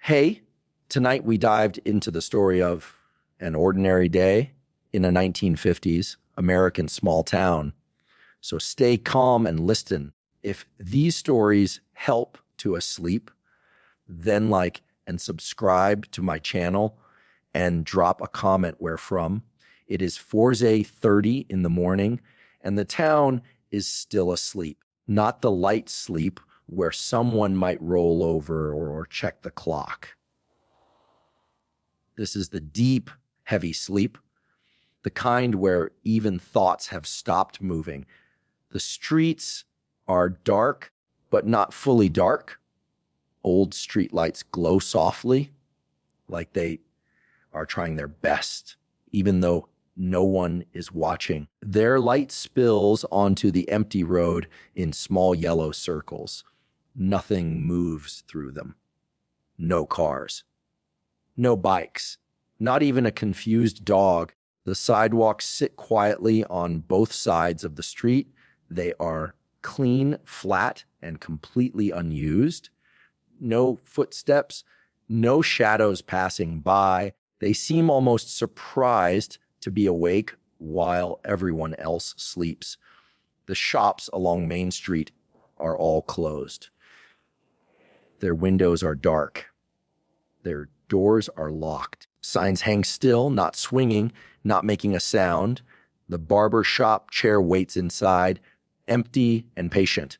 Hey, tonight we dived into the story of an ordinary day in a 1950s American small town. So stay calm and listen. If these stories help to asleep, then like and subscribe to my channel and drop a comment where from. It is 4:30 in the morning and the town is still asleep. Not the light sleep where someone might roll over or check the clock. This is the deep, heavy sleep, the kind where even thoughts have stopped moving. The streets are dark, but not fully dark. Old streetlights glow softly, like they are trying their best, even though no one is watching. Their light spills onto the empty road in small yellow circles. Nothing moves through them. No cars. No bikes. Not even a confused dog. The sidewalks sit quietly on both sides of the street. They are clean, flat, and completely unused. No footsteps, no shadows passing by. They seem almost surprised to be awake while everyone else sleeps. The shops along Main Street are all closed. Their windows are dark. Their doors are locked. Signs hang still, not swinging, not making a sound. The barber shop chair waits inside, empty and patient.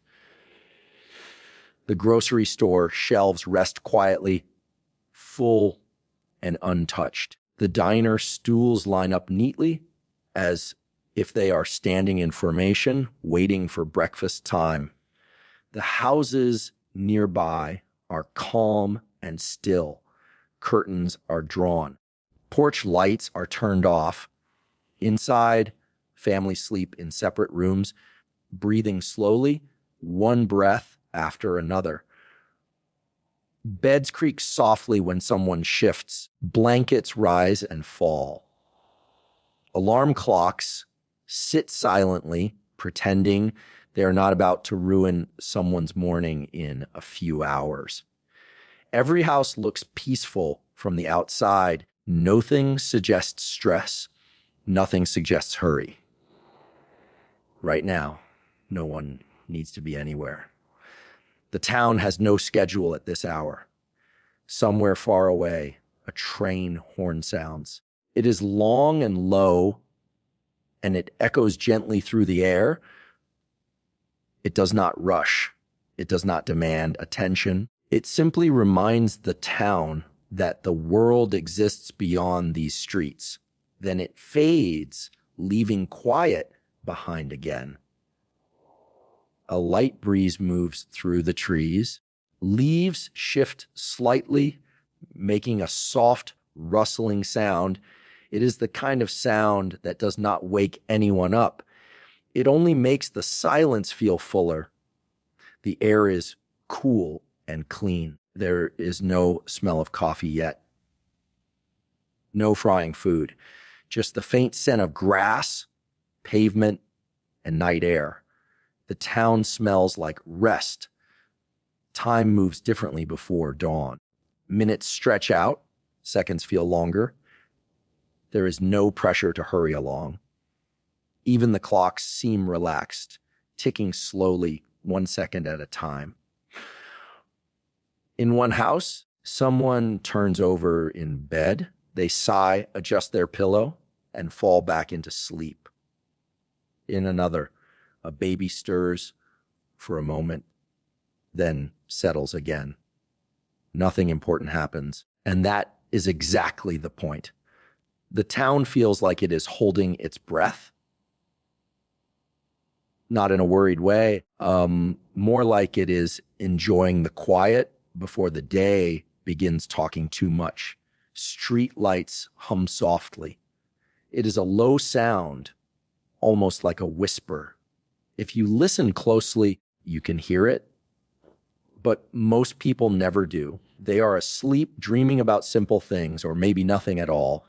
The grocery store shelves rest quietly, full and untouched. The diner stools line up neatly, as if they are standing in formation, waiting for breakfast time. The houses nearby are calm and still. Curtains are drawn. Porch lights are turned off. Inside, families sleep in separate rooms, breathing slowly, one breath after another. Beds creak softly when someone shifts. Blankets rise and fall. Alarm clocks sit silently, pretending they are not about to ruin someone's morning in a few hours. Every house looks peaceful from the outside. Nothing suggests stress. Nothing suggests hurry. Right now, no one needs to be anywhere. The town has no schedule at this hour. Somewhere far away, a train horn sounds. It is long and low, and it echoes gently through the air. It does not rush. It does not demand attention. It simply reminds the town that the world exists beyond these streets. Then it fades, leaving quiet behind again. A light breeze moves through the trees. Leaves shift slightly, making a soft, rustling sound. It is the kind of sound that does not wake anyone up. It only makes the silence feel fuller. The air is cool and clean. There is no smell of coffee yet. No frying food. Just the faint scent of grass, pavement, and night air. The town smells like rest. Time moves differently before dawn. Minutes stretch out. Seconds feel longer. There is no pressure to hurry along. Even the clocks seem relaxed, ticking slowly, 1 second at a time. In one house, someone turns over in bed. They sigh, adjust their pillow, and fall back into sleep. In another, a baby stirs for a moment, then settles again. Nothing important happens, and that is exactly the point. The town feels like it is holding its breath. Not in a worried way, more like it is enjoying the quiet before the day begins talking too much. Street lights hum softly. It is a low sound, almost like a whisper. If you listen closely, you can hear it, but most people never do. They are asleep, dreaming about simple things, or maybe nothing at all.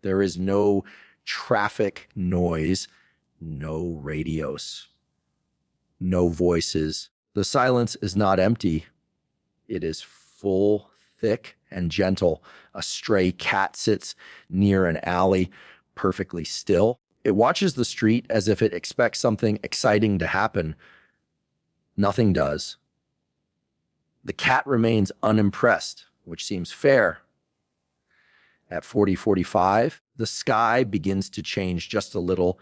There is no traffic noise, no radios, no voices. The silence is not empty. It is full, thick and gentle. A stray cat sits near an alley, perfectly still. It watches the street as if it expects something exciting to happen. Nothing does. The cat remains unimpressed, which seems fair. At 40:45, the sky begins to change just a little,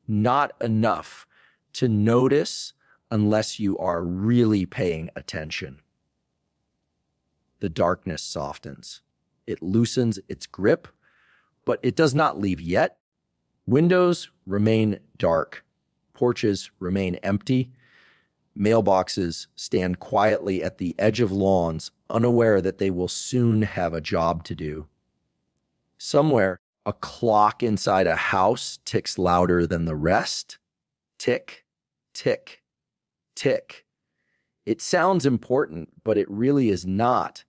not enough to notice unless you are really paying attention. The darkness softens. It loosens its grip, but it does not leave yet. Windows remain dark. Porches remain empty. Mailboxes stand quietly at the edge of lawns, unaware that they will soon have a job to do. Somewhere, a clock inside a house ticks louder than the rest. Tick, tick, tick. It sounds important, but it really is not.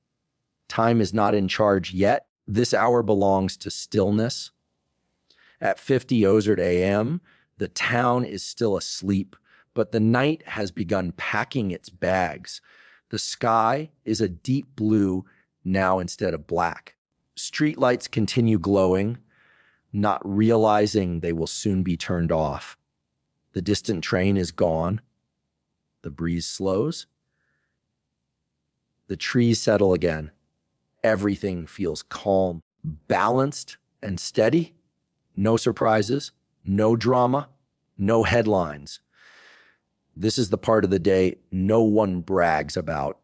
Time is not in charge yet. This hour belongs to stillness. At 50 Ozard a.m., the town is still asleep, but the night has begun packing its bags. The sky is a deep blue now instead of black. Streetlights continue glowing, not realizing they will soon be turned off. The distant train is gone. The breeze slows. The trees settle again. Everything feels calm, balanced, and steady. No surprises, no drama, no headlines. This is the part of the day no one brags about.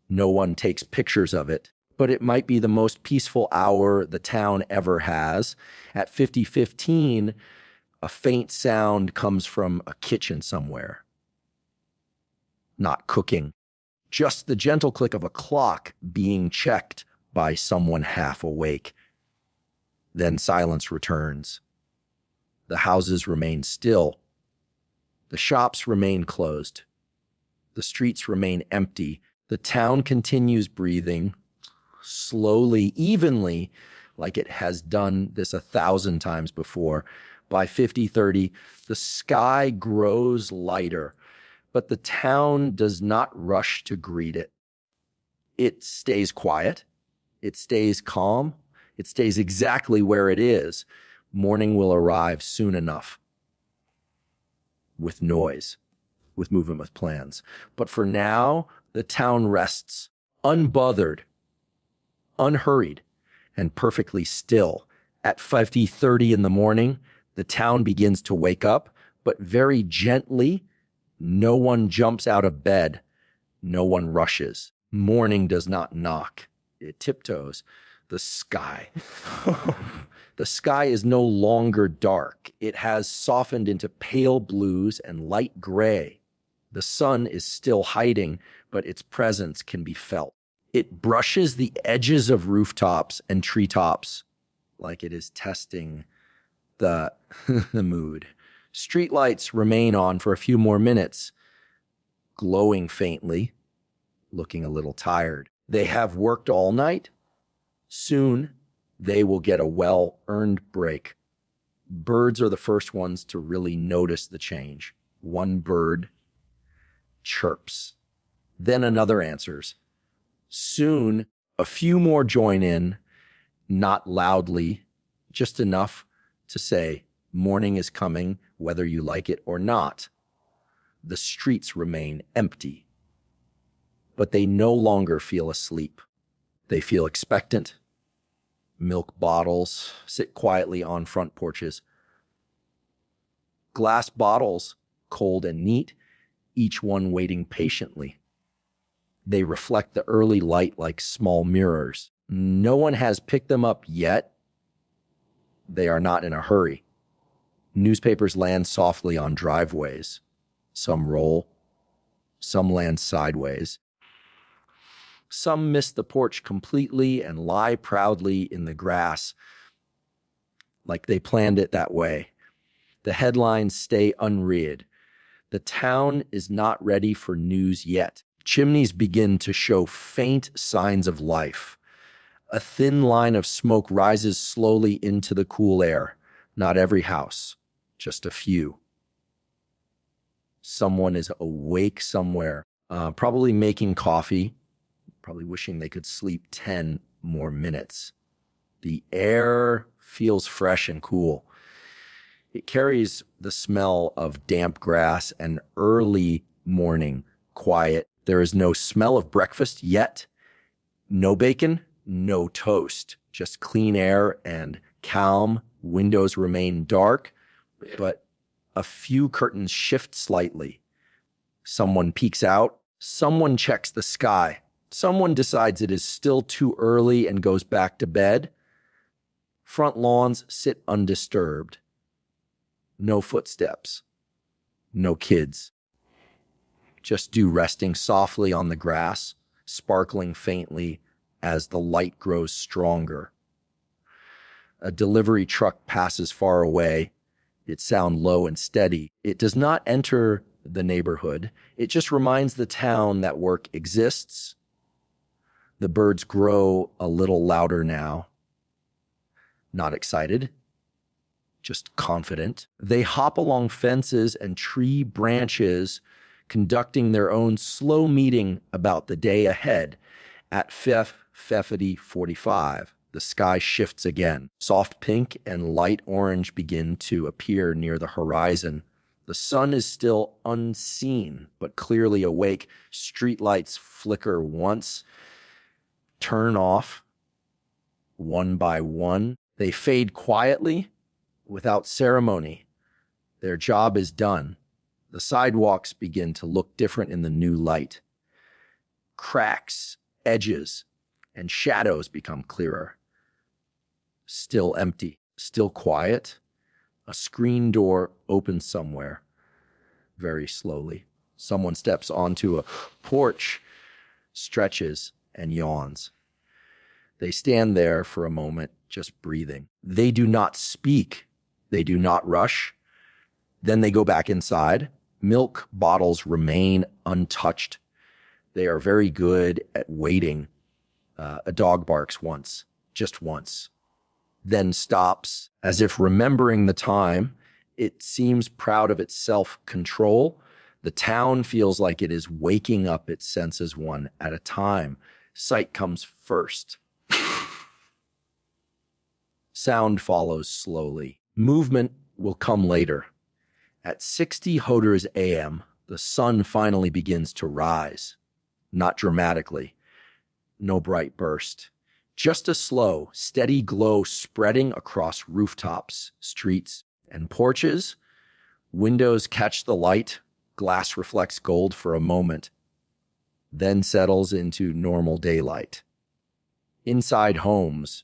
No one takes pictures of it, but it might be the most peaceful hour the town ever has. At 50:15, a faint sound comes from a kitchen somewhere. Not cooking, just the gentle click of a clock being checked by someone half awake. Then silence returns. The houses remain still. The shops remain closed. The streets remain empty. The town continues breathing, slowly, evenly, like it has done this 1,000 times before. By 50:30, the sky grows lighter, but the town does not rush to greet it. It stays quiet. It stays calm. It stays exactly where it is. Morning will arrive soon enough. With noise, with movement, with plans. But for now, the town rests, unbothered, unhurried, and perfectly still. At 50:30 in the morning, the town begins to wake up, but very gently. No one jumps out of bed. No one rushes. Morning does not knock. It tiptoes. The sky. The sky is no longer dark. It has softened into pale blues and light gray. The sun is still hiding, but its presence can be felt. It brushes the edges of rooftops and treetops like it is testing the mood. Streetlights remain on for a few more minutes, glowing faintly, looking a little tired. They have worked all night. Soon, they will get a well-earned break. Birds are the first ones to really notice the change. One bird chirps. Then another answers. Soon, a few more join in, not loudly, just enough to say, morning is coming, whether you like it or not. The streets remain empty, but they no longer feel asleep. They feel expectant. Milk bottles sit quietly on front porches. Glass bottles, cold and neat, each one waiting patiently. They reflect the early light like small mirrors. No one has picked them up yet. They are not in a hurry. Newspapers land softly on driveways. Some roll. Some land sideways. Some miss the porch completely and lie proudly in the grass, like they planned it that way. The headlines stay unread. The town is not ready for news yet. Chimneys begin to show faint signs of life. A thin line of smoke rises slowly into the cool air. Not every house, just a few. Someone is awake somewhere, probably making coffee, probably wishing they could sleep 10 more minutes. The air feels fresh and cool. It carries the smell of damp grass and early morning quiet. There is no smell of breakfast yet. No bacon, no toast, just clean air and calm. Windows remain dark, but a few curtains shift slightly. Someone peeks out. Someone checks the sky. Someone decides it is still too early and goes back to bed. Front lawns sit undisturbed. No footsteps. No kids. Just dew resting softly on the grass, sparkling faintly as the light grows stronger. A delivery truck passes far away. Its sound low and steady. It does not enter the neighborhood. It just reminds the town that work exists. The birds grow a little louder now. Not excited, just confident. They hop along fences and tree branches, conducting their own slow meeting about the day ahead. At 5:45, the sky shifts again. Soft pink and light orange begin to appear near the horizon. The sun is still unseen, but clearly awake. Streetlights flicker once, turn off one by one. They fade quietly, without ceremony. Their job is done. The sidewalks begin to look different in the new light. Cracks, edges, and shadows become clearer. Still empty, still quiet. A screen door opens somewhere, very slowly. Someone steps onto a porch, stretches, and yawns. They stand there for a moment, just breathing. They do not speak. They do not rush. Then they go back inside. Milk bottles remain untouched. They are very good at waiting. A dog barks once, just once, then stops as if remembering the time. It seems proud of its self-control. The town feels like it is waking up its senses one at a time. Sight comes first. Sound follows slowly. Movement will come later. At 60 Hoders a.m., the sun finally begins to rise. Not dramatically. No bright burst. Just a slow, steady glow spreading across rooftops, streets, and porches. Windows catch the light. Glass reflects gold for a moment, then settles into normal daylight. Inside homes,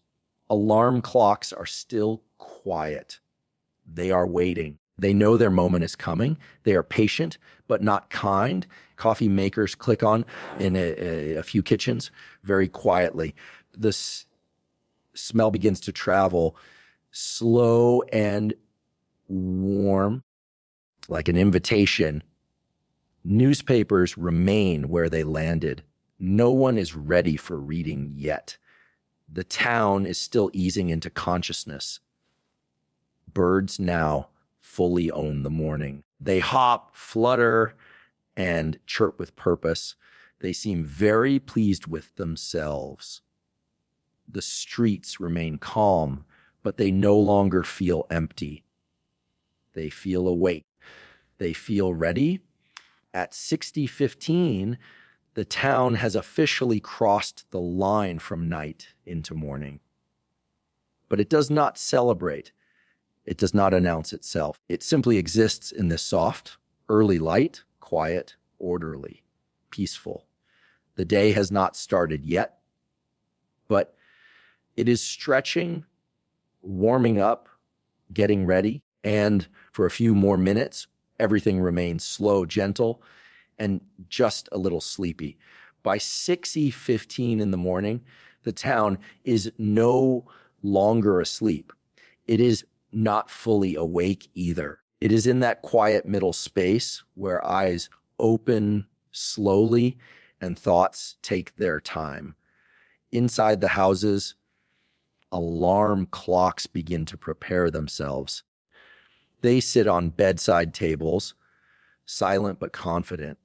alarm clocks are still quiet. They are waiting. They know their moment is coming. They are patient, but not kind. Coffee makers click on in a few kitchens very quietly. This smell begins to travel slow and warm, like an invitation. Newspapers remain where they landed. No one is ready for reading yet. The town is still easing into consciousness. Birds now fully own the morning. They hop, flutter, and chirp with purpose. They seem very pleased with themselves. The streets remain calm, but they no longer feel empty. They feel awake. They feel ready. At 60:15, the town has officially crossed the line from night into morning. But it does not celebrate. It does not announce itself. It simply exists in this soft, early light, quiet, orderly, peaceful. The day has not started yet, but it is stretching, warming up, getting ready, and for a few more minutes, everything remains slow, gentle, and just a little sleepy. By 6:15 in the morning, the town is no longer asleep. It is not fully awake either. It is in that quiet middle space where eyes open slowly and thoughts take their time. Inside the houses, alarm clocks begin to prepare themselves. They sit on bedside tables, silent but confident.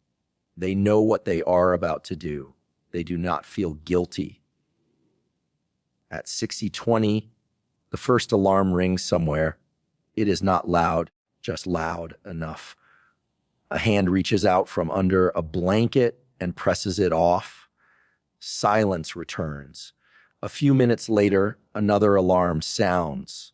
They know what they are about to do. They do not feel guilty. At 60:20, the first alarm rings somewhere. It is not loud, just loud enough. A hand reaches out from under a blanket and presses it off. Silence returns. A few minutes later, another alarm sounds.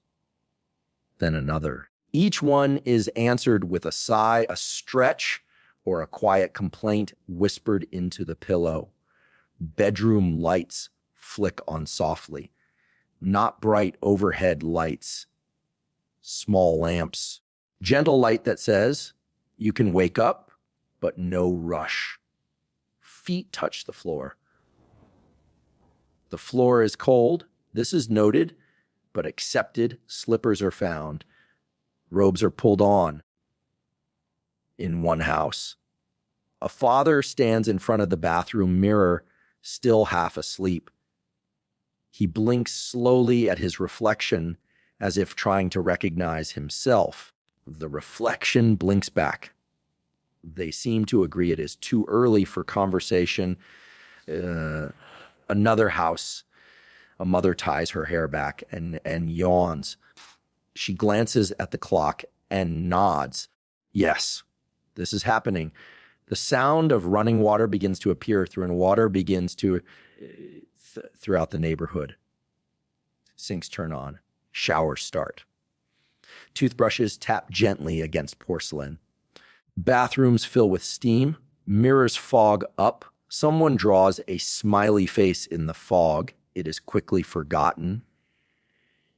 Then another. Each one is answered with a sigh, a stretch, or a quiet complaint whispered into the pillow. Bedroom lights flick on softly. Not bright overhead lights. Small lamps. Gentle light that says, you can wake up, but no rush. Feet touch the floor. The floor is cold. This is noted, but accepted. Slippers are found. Robes are pulled on. In one house, a father stands in front of the bathroom mirror, still half asleep. He blinks slowly at his reflection, as if trying to recognize himself. The reflection blinks back. They seem to agree it is too early for conversation. Another house. A mother ties her hair back and yawns. She glances at the clock and nods. Yes, this is happening. The sound of running water begins to appear and water begins to throughout the neighborhood. Sinks turn on. Showers start. Toothbrushes tap gently against porcelain. Bathrooms fill with steam. Mirrors fog up. Someone draws a smiley face in the fog. It is quickly forgotten.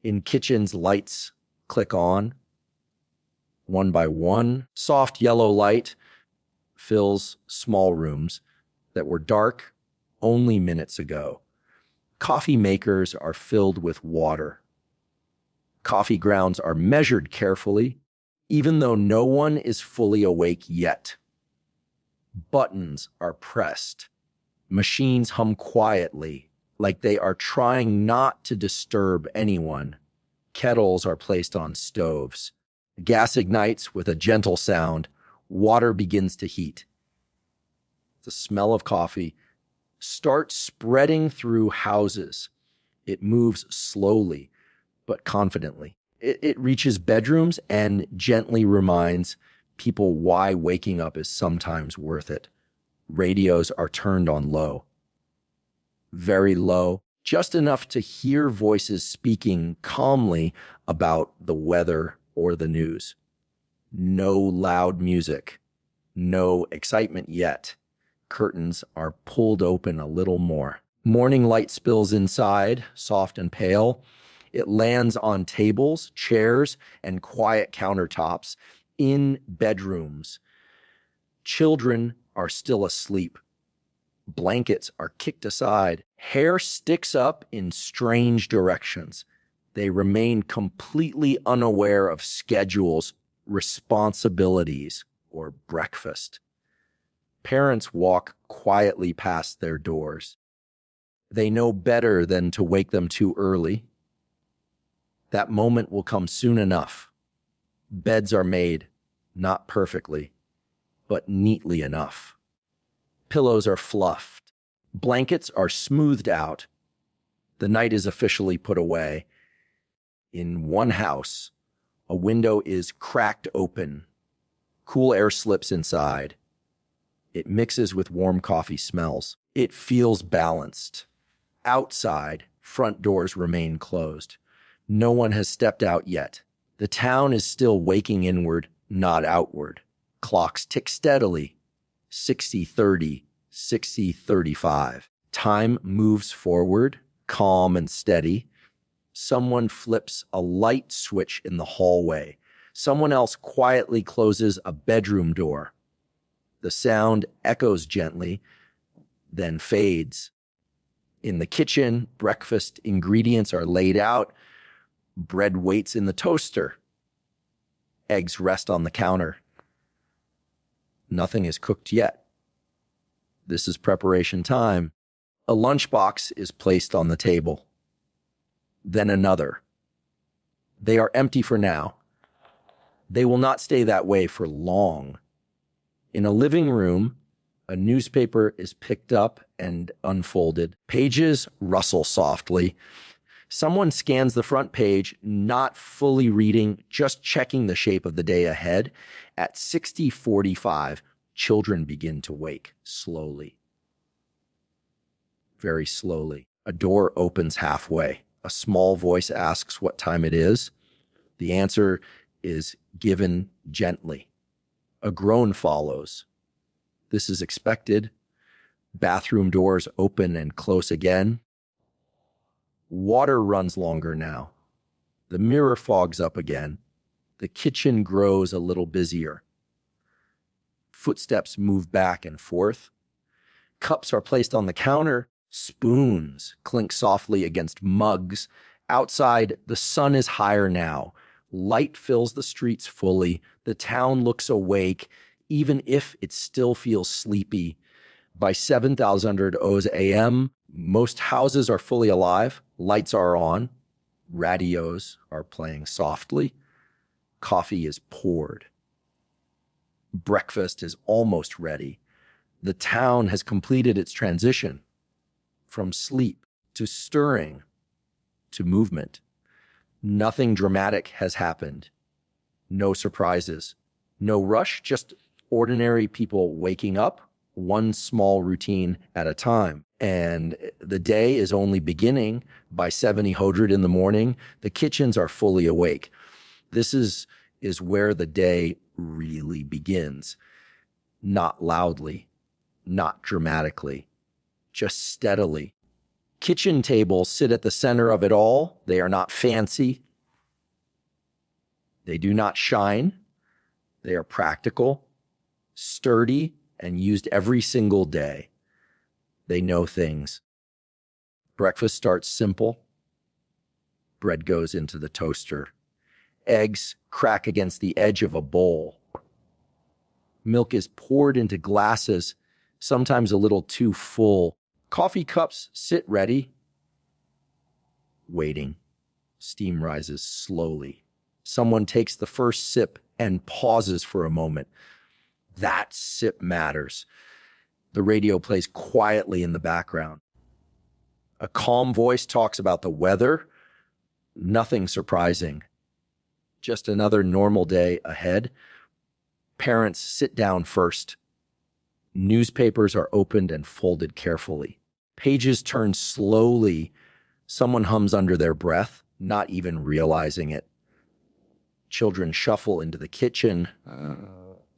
In kitchens, lights click on. One by one, soft yellow light fills small rooms that were dark only minutes ago. Coffee makers are filled with water. Coffee grounds are measured carefully, even though no one is fully awake yet. Buttons are pressed. Machines hum quietly, like they are trying not to disturb anyone. Kettles are placed on stoves. Gas ignites with a gentle sound. Water begins to heat. The smell of coffee starts spreading through houses. It moves slowly, but confidently. It reaches bedrooms and gently reminds people why waking up is sometimes worth it. Radios are turned on low. Very low, just enough to hear voices speaking calmly about the weather or the news. No loud music. No excitement yet. Curtains are pulled open a little more. Morning light spills inside, soft and pale. It lands on tables, chairs, and quiet countertops in bedrooms. Children are still asleep. Blankets are kicked aside. Hair sticks up in strange directions. They remain completely unaware of schedules, responsibilities, or breakfast. Parents walk quietly past their doors. They know better than to wake them too early. That moment will come soon enough. Beds are made, not perfectly, but neatly enough. Pillows are fluffed. Blankets are smoothed out. The night is officially put away. In one house, a window is cracked open. Cool air slips inside. It mixes with warm coffee smells. It feels balanced. Outside, front doors remain closed. No one has stepped out yet. The town is still waking inward, not outward. Clocks tick steadily. 60:30, 60:35. Time moves forward, calm and steady. Someone flips a light switch in the hallway. Someone else quietly closes a bedroom door. The sound echoes gently, then fades. In the kitchen, breakfast ingredients are laid out. Bread waits in the toaster. Eggs rest on the counter. Nothing is cooked yet. This is preparation time. A lunchbox is placed on the table. Then another. They are empty for now. They will not stay that way for long. In a living room, a newspaper is picked up and unfolded. Pages rustle softly. Someone scans the front page, not fully reading, just checking the shape of the day ahead. At 60:45, children begin to wake slowly. Very slowly. A door opens halfway. A small voice asks what time it is. The answer is given gently. A groan follows. This is expected. Bathroom doors open and close again. Water runs longer now. The mirror fogs up again. The kitchen grows a little busier. Footsteps move back and forth. Cups are placed on the counter. Spoons clink softly against mugs. Outside, the sun is higher now. Light fills the streets fully. The town looks awake, even if it still feels sleepy. By 7,000 a.m., most houses are fully alive. Lights are on. Radios are playing softly. Coffee is poured. Breakfast is almost ready. The town has completed its transition from sleep to stirring to movement. Nothing dramatic has happened. No surprises. No rush, just ordinary people waking up, one small routine at a time. And the day is only beginning. By 7:00 in the morning, the kitchens are fully awake. This is where the day really begins. Not loudly, not dramatically, just steadily. Kitchen tables sit at the center of it all. They are not fancy. They do not shine. They are practical, sturdy, and used every single day. They know things. Breakfast starts simple. Bread goes into the toaster. Eggs crack against the edge of a bowl. Milk is poured into glasses, sometimes a little too full. Coffee cups sit ready. Waiting. Steam rises slowly. Someone takes the first sip and pauses for a moment. That sip matters. The radio plays quietly in the background. A calm voice talks about the weather. Nothing surprising. Just another normal day ahead. Parents sit down first. Newspapers are opened and folded carefully. Pages turn slowly. Someone hums under their breath, not even realizing it. Children shuffle into the kitchen,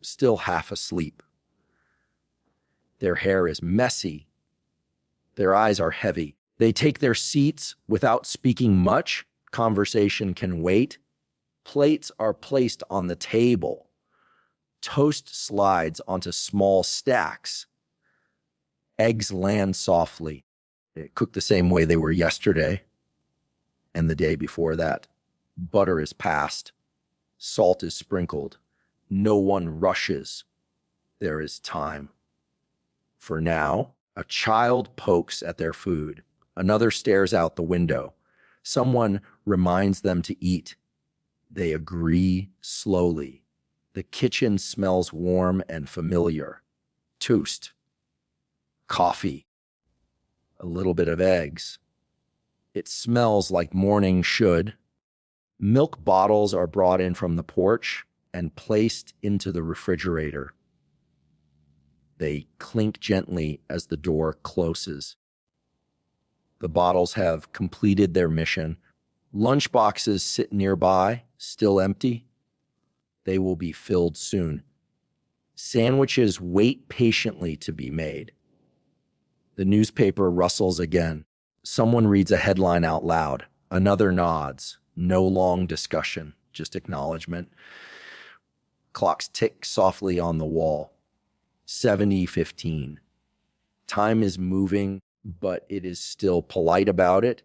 still half asleep. Their hair is messy. Their eyes are heavy. They take their seats without speaking much. Conversation can wait. Plates are placed on the table. Toast slides onto small stacks. Eggs land softly. They cook the same way they were yesterday and the day before that. Butter is passed. Salt is sprinkled. No one rushes. There is time. For now, a child pokes at their food. Another stares out the window. Someone reminds them to eat. They agree slowly. The kitchen smells warm and familiar. Toast. Coffee. A little bit of eggs. It smells like morning should. Milk bottles are brought in from the porch and placed into the refrigerator. They clink gently as the door closes. The bottles have completed their mission. Lunch boxes sit nearby, still empty. They will be filled soon. Sandwiches wait patiently to be made. The newspaper rustles again. Someone reads a headline out loud. Another nods. No long discussion, just acknowledgement. Clocks tick softly on the wall. 7:15. Time is moving, but it is still polite about it.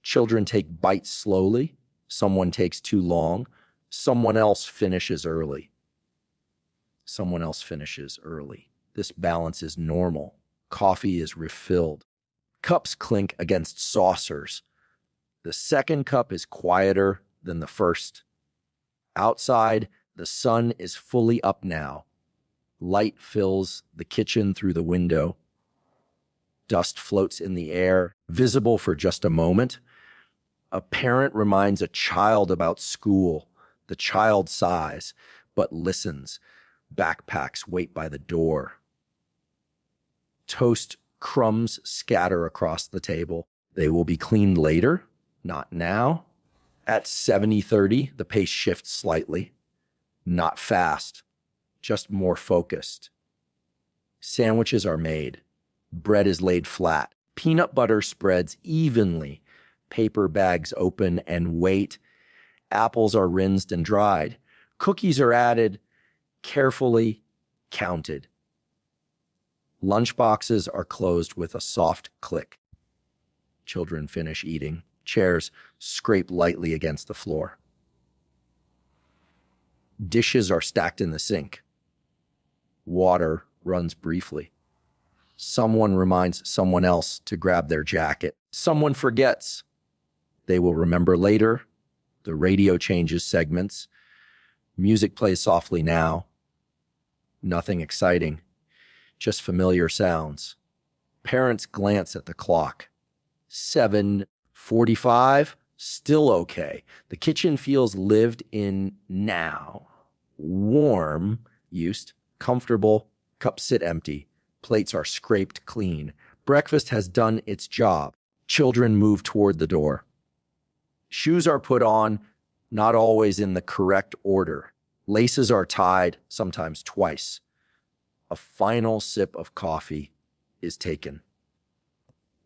Children take bites slowly. Someone takes too long. Someone else finishes early. Someone else finishes early. This balance is normal. Coffee is refilled. Cups clink against saucers. The second cup is quieter than the first. Outside, the sun is fully up now. Light fills the kitchen through the window. Dust floats in the air, visible for just a moment. A parent reminds a child about school. The child sighs, but listens. Backpacks wait by the door. Toast crumbs scatter across the table. They will be cleaned later, not now. At 70:30, the pace shifts slightly. Not fast, just more focused. Sandwiches are made. Bread is laid flat. Peanut butter spreads evenly. Paper bags open and wait. Apples are rinsed and dried. Cookies are added, carefully counted. Lunchboxes are closed with a soft click. Children finish eating. Chairs scrape lightly against the floor. Dishes are stacked in the sink. Water runs briefly. Someone reminds someone else to grab their jacket. Someone forgets. They will remember later. The radio changes segments. Music plays softly now. Nothing exciting, just familiar sounds. Parents glance at the clock. 7:45, still okay. The kitchen feels lived in now. Warm, used, comfortable, cups sit empty. Plates are scraped clean. Breakfast has done its job. Children move toward the door. Shoes are put on, not always in the correct order. Laces are tied, sometimes twice. A final sip of coffee is taken.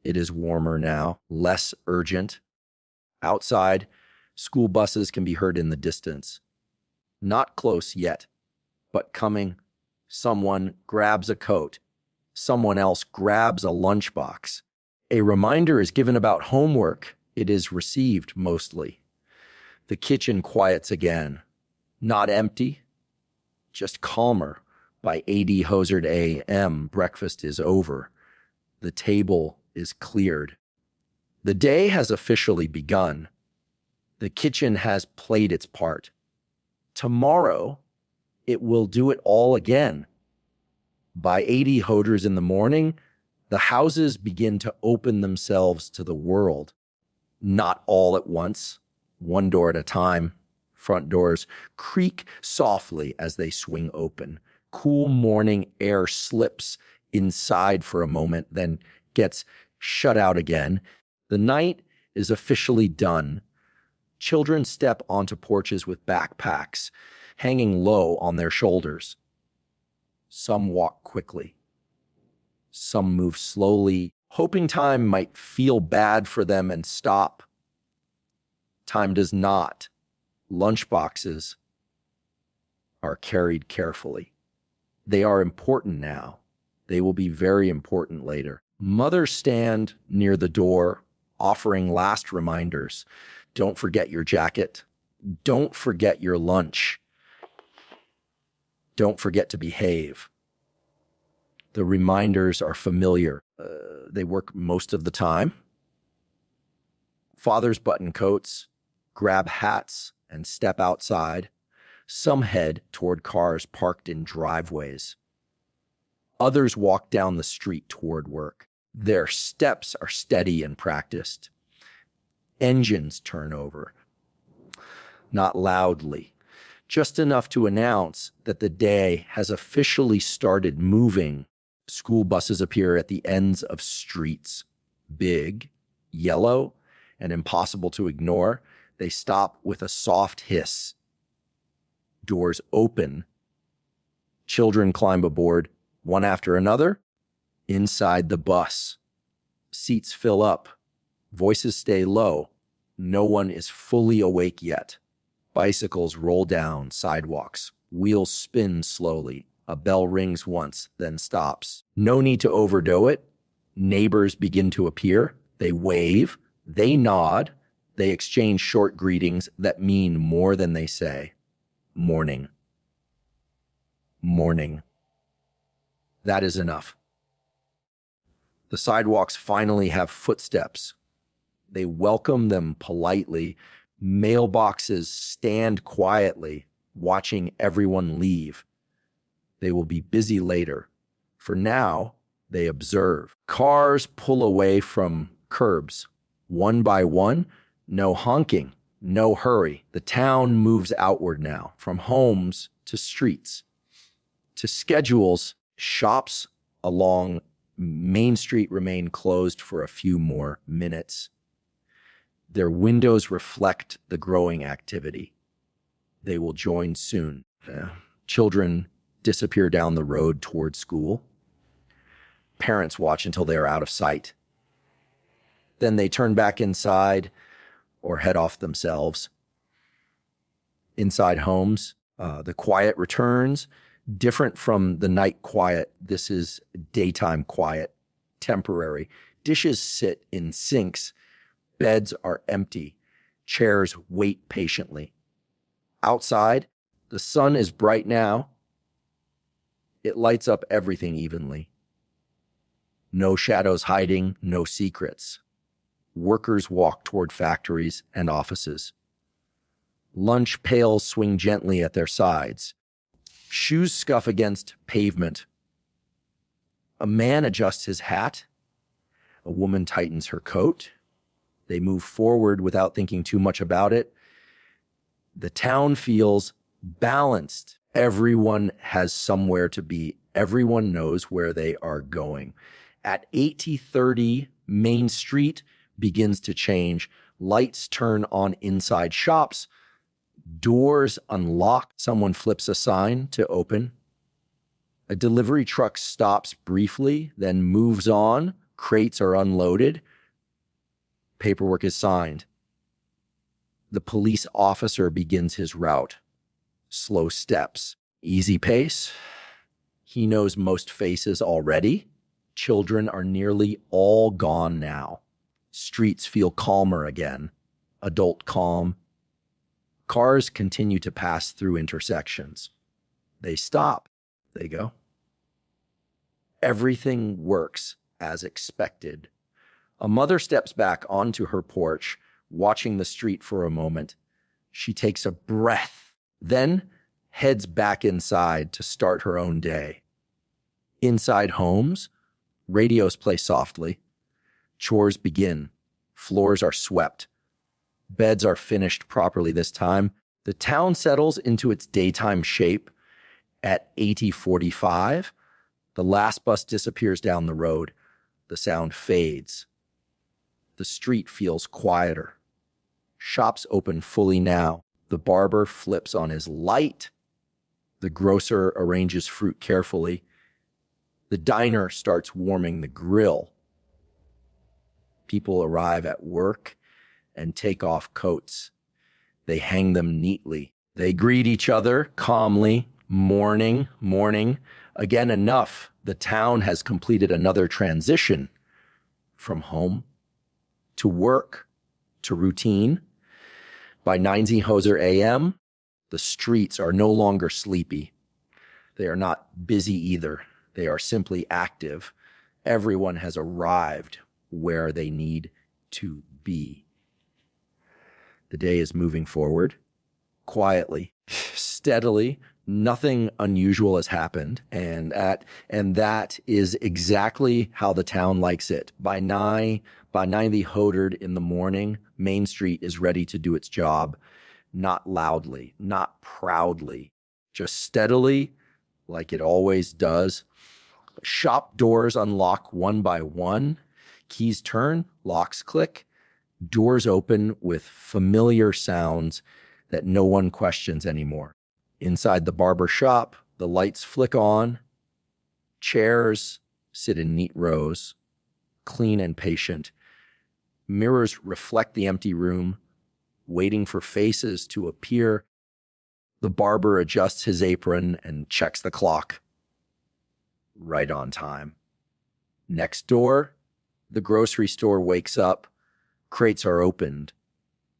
It is warmer now, less urgent. Outside, school buses can be heard in the distance. Not close yet, but coming. Someone grabs a coat. Someone else grabs a lunchbox. A reminder is given about homework. It is received mostly. The kitchen quiets again. Not empty, just calmer. By 80 Hozard a.m., breakfast is over. The table is cleared. The day has officially begun. The kitchen has played its part. Tomorrow, it will do it all again. By 80 Hoders in the morning, the houses begin to open themselves to the world. Not all at once, one door at a time. Front doors creak softly as they swing open. Cool morning air slips inside for a moment, then gets shut out again. The night is officially done. Children step onto porches with backpacks hanging low on their shoulders. Some walk quickly. Some move slowly, hoping time might feel bad for them and stop. Time does not. Lunchboxes are carried carefully. They are important now. They will be very important later. Mothers stand near the door, offering last reminders. Don't forget your jacket. Don't forget your lunch. Don't forget to behave. The reminders are familiar. They work most of the time. Fathers button coats, grab hats, and step outside. Some head toward cars parked in driveways. Others walk down the street toward work. Their steps are steady and practiced. Engines turn over. Not loudly, just enough to announce that the day has officially started moving. School buses appear at the ends of streets. Big, yellow, and impossible to ignore. They stop with a soft hiss. Doors open. Children climb aboard, one after another. Inside the bus, seats fill up. Voices stay low. No one is fully awake yet. Bicycles roll down sidewalks. Wheels spin slowly. A bell rings once, then stops. No need to overdo it. Neighbors begin to appear. They wave. They nod. They exchange short greetings that mean more than they say. Morning. Morning. That is enough. The sidewalks finally have footsteps. They welcome them politely. Mailboxes stand quietly, watching everyone leave. They will be busy later. For now, They observe. Cars pull away from curbs. One by one, no honking, no hurry. The town moves outward now, from homes to streets, to schedules. Shops along Main Street remain closed for a few more minutes. Their windows reflect the growing activity. They will join soon. Children disappear down the road toward school. Parents watch until they are out of sight. Then they turn back inside or head off themselves. Inside homes, the quiet returns. Different from the night quiet, this is daytime quiet, temporary. Dishes sit in sinks. Beds are empty. Chairs wait patiently. Outside, the sun is bright now. It lights up everything evenly. No shadows hiding, no secrets. Workers walk toward factories and offices. Lunch pails swing gently at their sides. Shoes scuff against pavement. A man adjusts his hat. A woman tightens her coat. They move forward without thinking too much about it. The town feels balanced. Everyone has somewhere to be. Everyone knows where they are going. At 8030 Main Street begins to change. Lights turn on inside shops. Doors unlock. Someone flips a sign to open. A delivery truck stops briefly, then moves on. Crates are unloaded. Paperwork is signed. The police officer begins his route. Slow steps, easy pace. He knows most faces already. Children are nearly all gone now. Streets feel calmer again. Adult calm. Cars continue to pass through intersections. They stop. They go. Everything works as expected. A mother steps back onto her porch, watching the street for a moment. She takes a breath, then heads back inside to start her own day. Inside homes, radios play softly. Chores begin. Floors are swept. Beds are finished properly this time. The town settles into its daytime shape. At 8045, the last bus disappears down the road. The sound fades. The street feels quieter. Shops open fully now. The barber flips on his light. The grocer arranges fruit carefully. The diner starts warming the grill. People arrive at work and take off coats. They hang them neatly. They greet each other calmly. Morning, morning. Again, enough. The town has completed another transition from home to work to routine. By 9 Hoser AM, the streets are no longer sleepy. They are not busy either. They are simply active. Everyone has arrived where they need to be. The day is moving forward, quietly, steadily. Nothing unusual has happened, and that is exactly how the town likes it. By 9 Hoderd in the morning, Main Street is ready to do its job, not loudly, not proudly, just steadily, like it always does. Shop doors unlock one by one. Keys turn, locks click. Doors open with familiar sounds that no one questions anymore. Inside the barber shop, the lights flick on. Chairs sit in neat rows, clean and patient. Mirrors reflect the empty room, waiting for faces to appear. The barber adjusts his apron and checks the clock. Right on time. Next door, the grocery store wakes up. Crates are opened.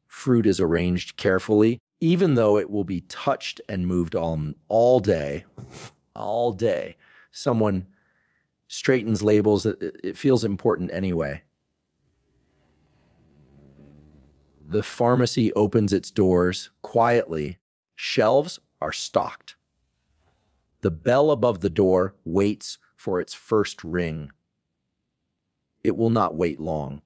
Fruit is arranged carefully, even though it will be touched and moved on all day. All day. Someone straightens labels. It feels important anyway. The pharmacy opens its doors quietly. Shelves are stocked. The bell above the door waits for its first ring. It will not wait long.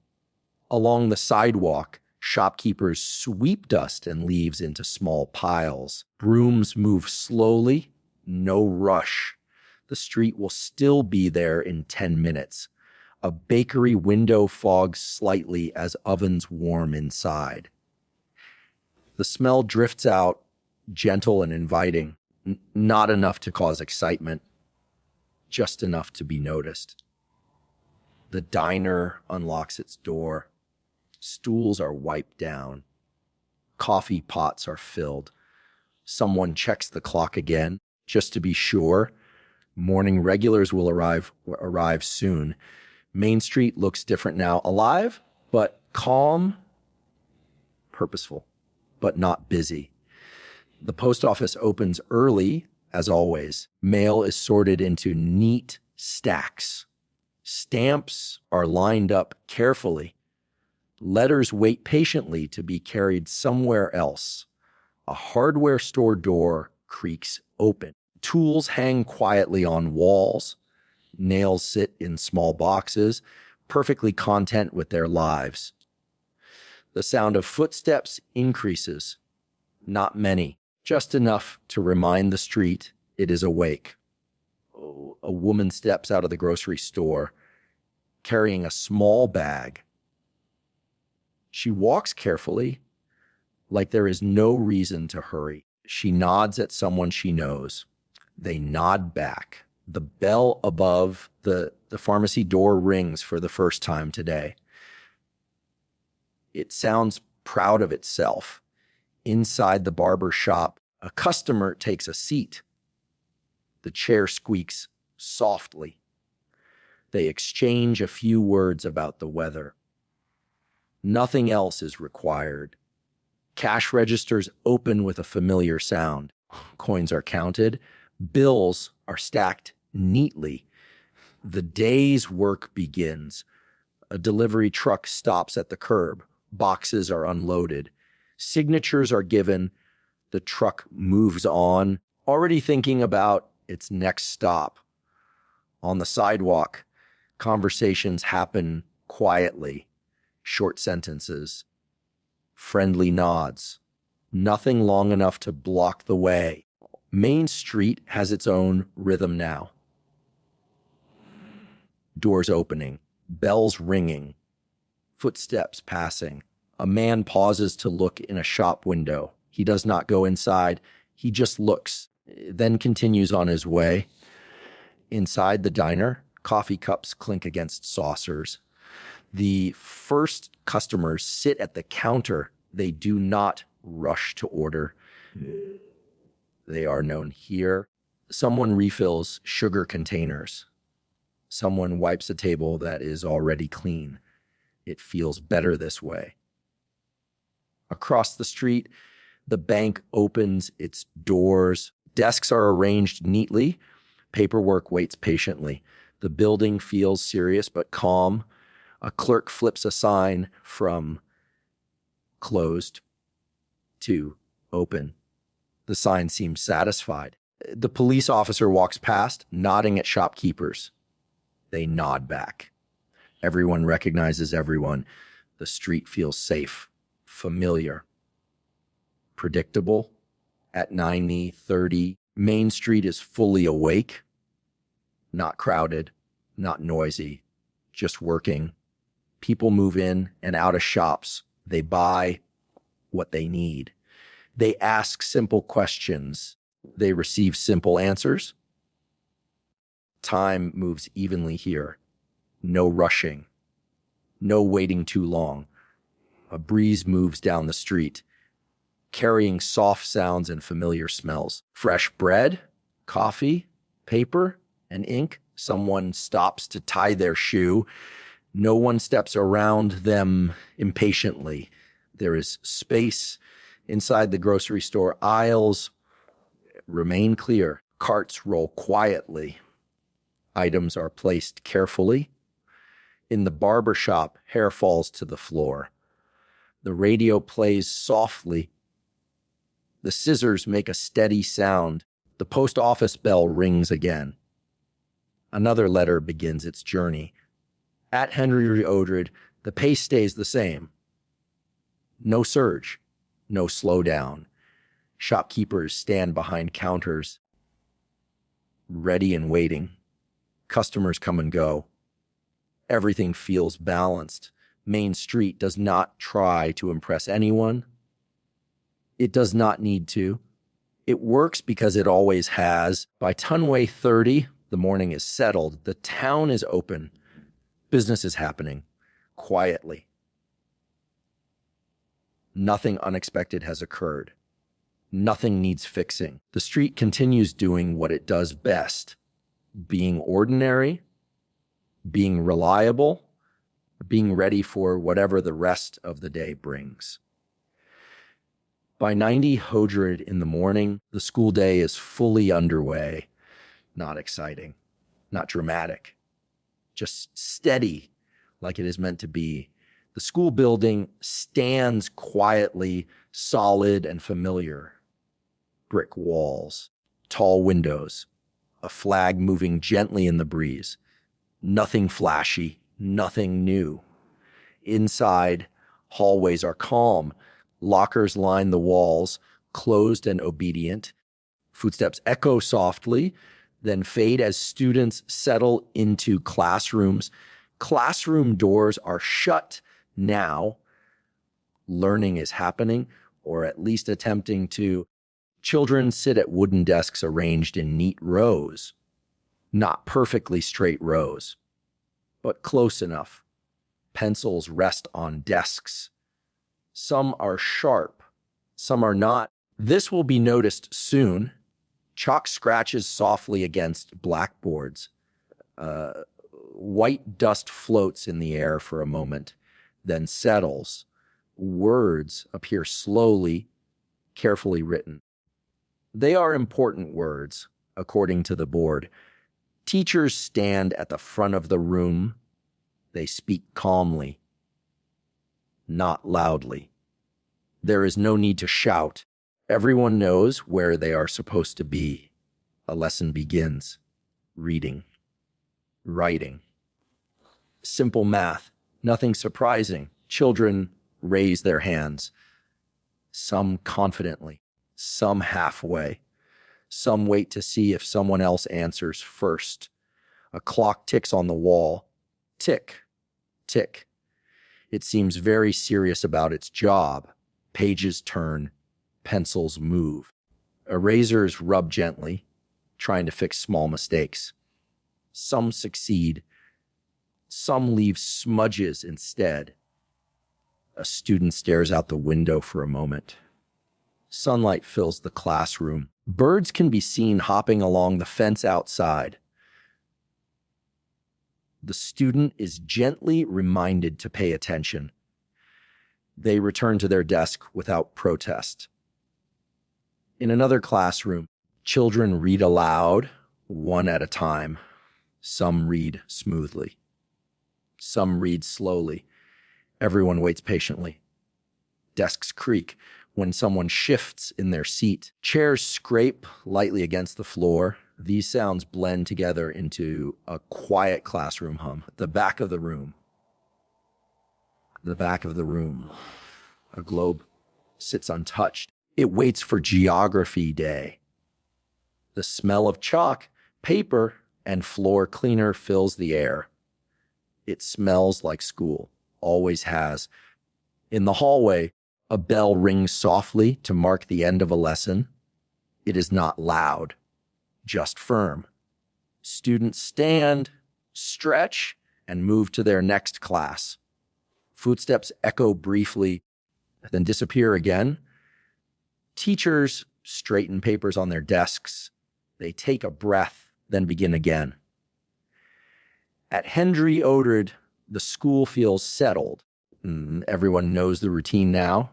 Along the sidewalk, shopkeepers sweep dust and leaves into small piles. Brooms move slowly, no rush. The street will still be there in 10 minutes. A bakery window fogs slightly as ovens warm inside. The smell drifts out, gentle and inviting, not enough to cause excitement, just enough to be noticed. The diner unlocks its door. Stools are wiped down. Coffee pots are filled. Someone checks the clock again, just to be sure. Morning regulars will arrive soon. Main Street looks different now. Alive, but calm. Purposeful, but not busy. The post office opens early, as always. Mail is sorted into neat stacks. Stamps are lined up carefully. Letters wait patiently to be carried somewhere else. A hardware store door creaks open. Tools hang quietly on walls. Nails sit in small boxes, perfectly content with their lives. The sound of footsteps increases. Not many, just enough to remind the street it is awake. A woman steps out of the grocery store, carrying a small bag. She walks carefully, like there is no reason to hurry. She nods at someone she knows. They nod back. The bell above the pharmacy door rings for the first time today. It sounds proud of itself. Inside the barber shop, a customer takes a seat. The chair squeaks softly. They exchange a few words about the weather. Nothing else is required. Cash registers open with a familiar sound. Coins are counted. Bills are stacked neatly. The day's work begins. A delivery truck stops at the curb. Boxes are unloaded. Signatures are given. The truck moves on, already thinking about its next stop. On the sidewalk, conversations happen quietly. Short sentences, friendly nods, nothing long enough to block the way. Main Street has its own rhythm now. Doors opening, bells ringing, footsteps passing. A man pauses to look in a shop window. He does not go inside. He just looks, then continues on his way. Inside the diner, coffee cups clink against saucers. The first customers sit at the counter. They do not rush to order. They are known here. Someone refills sugar containers. Someone wipes a table that is already clean. It feels better this way. Across the street, the bank opens its doors. Desks are arranged neatly. Paperwork waits patiently. The building feels serious but calm. A clerk flips a sign from closed to open. The sign seems satisfied. The police officer walks past, nodding at shopkeepers. They nod back. Everyone recognizes everyone. The street feels safe, familiar, predictable. At 9:30, Main Street is fully awake, not crowded, not noisy, just working. People move in and out of shops. They buy what they need. They ask simple questions. They receive simple answers. Time moves evenly here. No rushing. No waiting too long. A breeze moves down the street, carrying soft sounds and familiar smells. Fresh bread, coffee, paper, and ink. Someone stops to tie their shoe. No one steps around them impatiently. There is space inside the grocery store. Aisles remain clear. Carts roll quietly. Items are placed carefully. In the barber shop, hair falls to the floor. The radio plays softly. The scissors make a steady sound. The post office bell rings again. Another letter begins its journey. At Henry Odred, the pace stays the same. No surge, no slowdown. Shopkeepers stand behind counters, ready and waiting. Customers come and go. Everything feels balanced. Main Street does not try to impress anyone. It does not need to. It works because it always has. By Tunway 30, the morning is settled. The town is open. Business is happening quietly. Nothing unexpected has occurred. Nothing needs fixing. The street continues doing what it does best, being ordinary, being reliable, being ready for whatever the rest of the day brings. By 90 Hodred in the morning, the school day is fully underway. Not exciting, not dramatic, just steady like it is meant to be. The school building stands quietly, solid and familiar. Brick walls, tall windows, a flag moving gently in the breeze. Nothing flashy, nothing new. Inside, hallways are calm. Lockers line the walls, closed and obedient. Footsteps echo softly, then fade as students settle into classrooms. Classroom doors are shut now. Learning is happening, or at least attempting to. Children sit at wooden desks arranged in neat rows. Not perfectly straight rows, but close enough. Pencils rest on desks. Some are sharp, some are not. This will be noticed soon. Chalk scratches softly against blackboards. White dust floats in the air for a moment, then settles. Words appear slowly, carefully written. They are important words, according to the board. Teachers stand at the front of the room. They speak calmly, not loudly. There is no need to shout. Everyone knows where they are supposed to be. A lesson begins. Reading, writing. Simple math, nothing surprising. Children raise their hands. Some confidently, some halfway. Some wait to see if someone else answers first. A clock ticks on the wall. Tick, tick. It seems very serious about its job. Pages turn, pencils move. Erasers rub gently, trying to fix small mistakes. Some succeed. Some leave smudges instead. A student stares out the window for a moment. Sunlight fills the classroom. Birds can be seen hopping along the fence outside. The student is gently reminded to pay attention. They return to their desk without protest. In another classroom, children read aloud, one at a time. Some read smoothly. Some read slowly. Everyone waits patiently. Desks creak when someone shifts in their seat. Chairs scrape lightly against the floor. These sounds blend together into a quiet classroom hum. The back of the room. The back of the room. A globe sits untouched. It waits for geography day. The smell of chalk, paper, and floor cleaner fills the air. It smells like school, always has. In the hallway, a bell rings softly to mark the end of a lesson. It is not loud, just firm. Students stand, stretch, and move to their next class. Footsteps echo briefly, then disappear again. Teachers straighten papers on their desks. They take a breath, then begin again. At Henry Odred, the school feels settled. Everyone knows the routine now.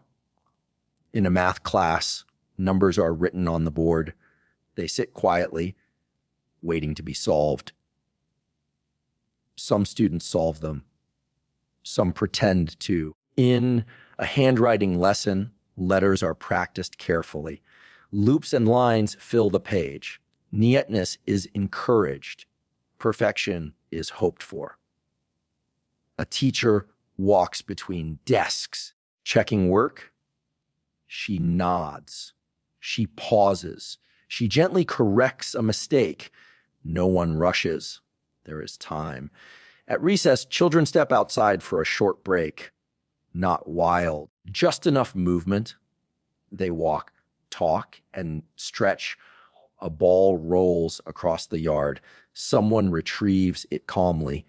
In a math class, numbers are written on the board. They sit quietly, waiting to be solved. Some students solve them. Some pretend to. In a handwriting lesson, letters are practiced carefully. Loops and lines fill the page. Neatness is encouraged. Perfection is hoped for. A teacher walks between desks, checking work. She nods. She pauses. She gently corrects a mistake. No one rushes. There is time. At recess, children step outside for a short break. Not wild, just enough movement. They walk, talk, and stretch. A ball rolls across the yard. Someone retrieves it calmly.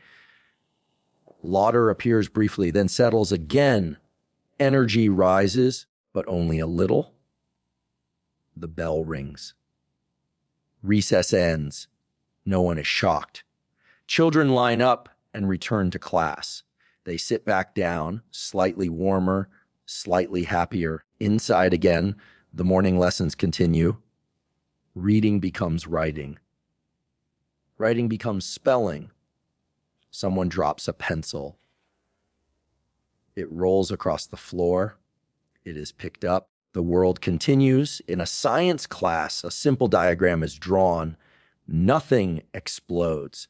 Laughter appears briefly, then settles again. Energy rises, but only a little. The bell rings. Recess ends. No one is shocked. Children line up and return to class. They sit back down, slightly warmer, slightly happier. Inside again, the morning lessons continue. Reading becomes writing. Writing becomes spelling. Someone drops a pencil. It rolls across the floor. It is picked up. The world continues. In a science class, a simple diagram is drawn. Nothing explodes.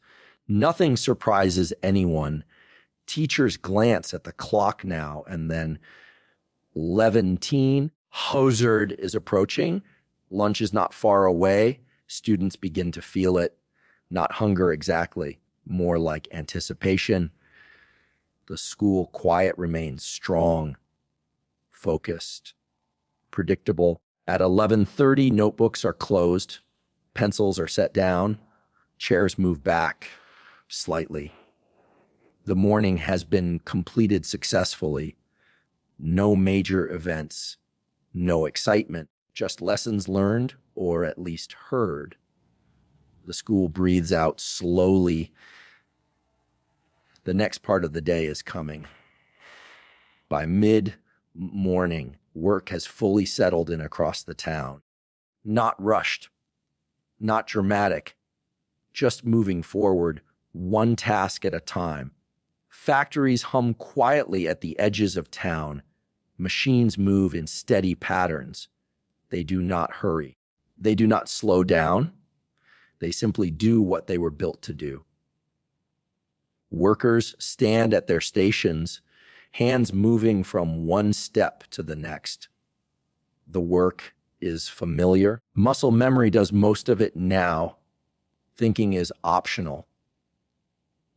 Nothing surprises anyone. Teachers glance at the clock now and then 11:10. Hazard is approaching. Lunch is not far away. Students begin to feel it. Not hunger exactly, more like anticipation. The school quiet remains strong, focused, predictable. At 11:30, notebooks are closed. Pencils are set down. Chairs move back slightly. The morning has been completed successfully. No major events, no excitement, just lessons learned or at least heard. The school breathes out slowly. The next part of the day is coming. By mid-morning, work has fully settled in across the town. Not rushed, not dramatic, just moving forward, one task at a time. Factories hum quietly at the edges of town. Machines move in steady patterns. They do not hurry. They do not slow down. They simply do what they were built to do. Workers stand at their stations, hands moving from one step to the next. The work is familiar. Muscle memory does most of it now. Thinking is optional.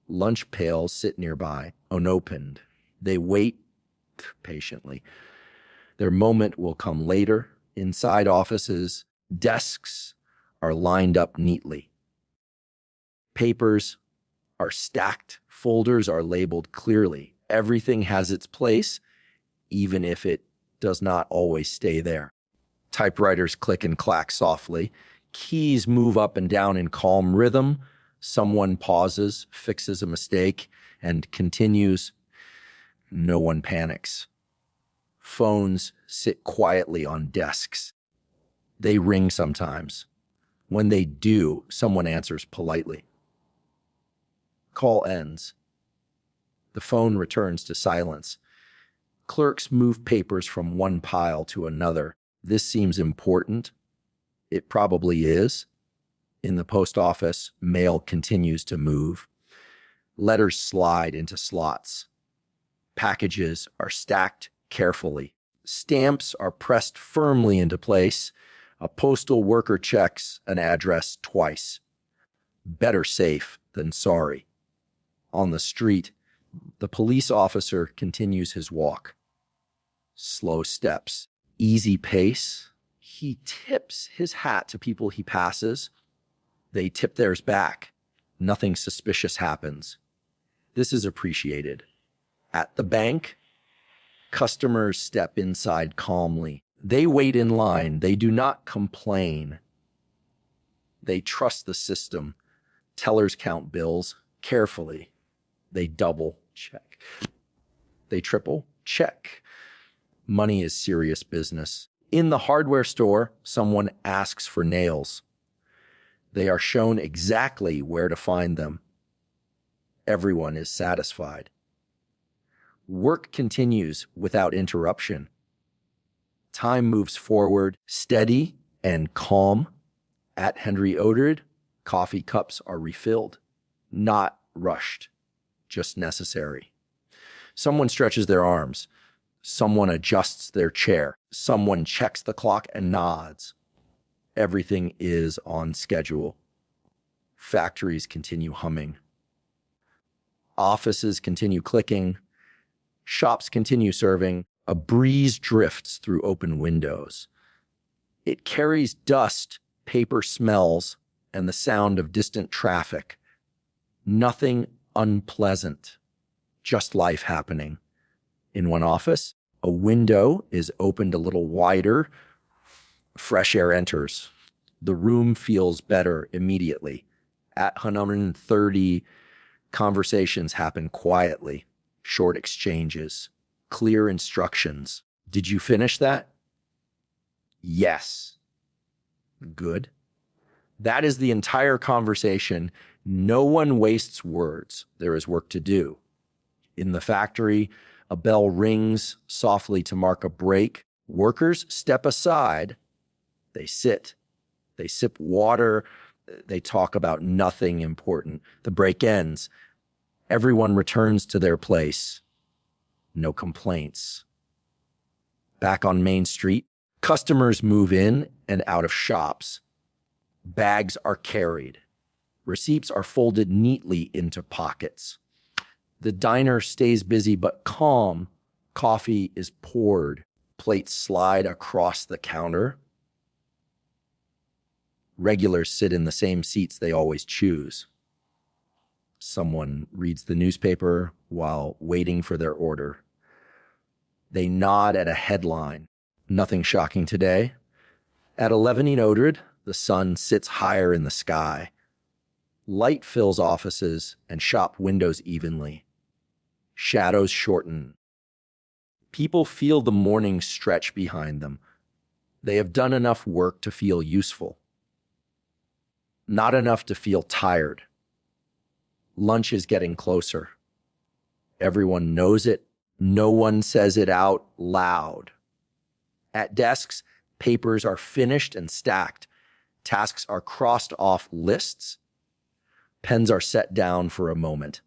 Lunch pails sit nearby, unopened. They wait patiently. Their moment will come later. Inside offices, desks are lined up neatly. Papers are stacked. Folders are labeled clearly. Everything has its place, even if it does not always stay there. Typewriters click and clack softly. Keys move up and down in calm rhythm. Someone pauses, fixes a mistake, and continues. No one panics. Phones sit quietly on desks. They ring sometimes. When they do, someone answers politely. Call ends. The phone returns to silence. Clerks move papers from one pile to another. This seems important. It probably is. In the post office, mail continues to move. Letters slide into slots. Packages are stacked carefully. Stamps are pressed firmly into place. A postal worker checks an address twice. Better safe than sorry. On the street, the police officer continues his walk. Slow steps, easy pace. He tips his hat to people he passes. They tip theirs back. Nothing suspicious happens. This is appreciated. At the bank, customers step inside calmly. They wait in line. They do not complain. They trust the system. Tellers count bills carefully. They double check. They triple check. Money is serious business. In the hardware store, someone asks for nails. They are shown exactly where to find them. Everyone is satisfied. Work continues without interruption. Time moves forward, steady and calm. At Henry Oderd, coffee cups are refilled, not rushed, just necessary. Someone stretches their arms. Someone adjusts their chair. Someone checks the clock and nods. Everything is on schedule. Factories continue humming. Offices continue clicking. Shops continue serving. A breeze drifts through open windows. It carries dust, paper smells, and the sound of distant traffic. Nothing unpleasant, just life happening. In one office, a window is opened a little wider. Fresh air enters. The room feels better immediately. At 130, conversations happen quietly. Short exchanges, clear instructions. Did you finish that? Yes. Good. That is the entire conversation. No one wastes words. There is work to do. In the factory, a bell rings softly to mark a break. Workers step aside. They sit. They sip water. They talk about nothing important. The break ends. Everyone returns to their place. No complaints. Back on Main Street, customers move in and out of shops. Bags are carried. Receipts are folded neatly into pockets. The diner stays busy but calm. Coffee is poured. Plates slide across the counter. Regulars sit in the same seats they always choose. Someone reads the newspaper while waiting for their order. They nod at a headline. Nothing shocking today. At 1100, the sun sits higher in the sky. Light fills offices and shop windows evenly. Shadows shorten. People feel the morning stretch behind them. They have done enough work to feel useful. Not enough to feel tired. Lunch is getting closer. Everyone knows it. No one says it out loud. At desks, papers are finished and stacked. Tasks are crossed off lists. Pens are set down for a moment.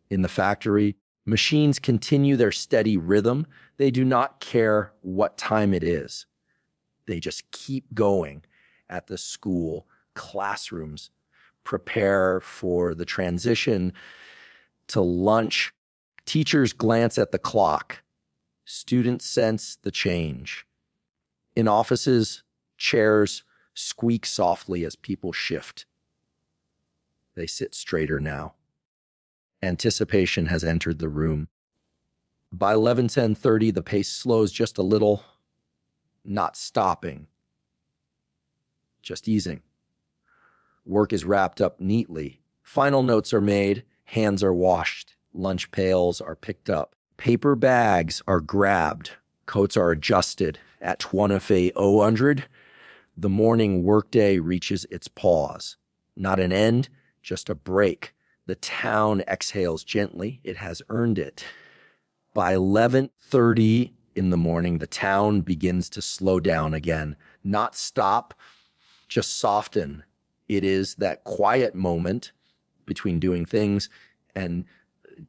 In the factory, machines continue their steady rhythm. They do not care what time it is. They just keep going. At the school, classrooms prepare for the transition to lunch. Teachers glance at the clock. Students sense the change. In offices, chairs squeak softly as people shift. They sit straighter now. Anticipation has entered the room. By 11:30, the pace slows just a little, not stopping, just easing. Work is wrapped up neatly. Final notes are made, hands are washed, lunch pails are picked up, paper bags are grabbed, coats are adjusted. At 1:00, the morning workday reaches its pause. Not an end, just a break. The town exhales gently. It has earned it. By 11:30 in the morning, the town begins to slow down again. Not stop, just soften. It is that quiet moment between doing things and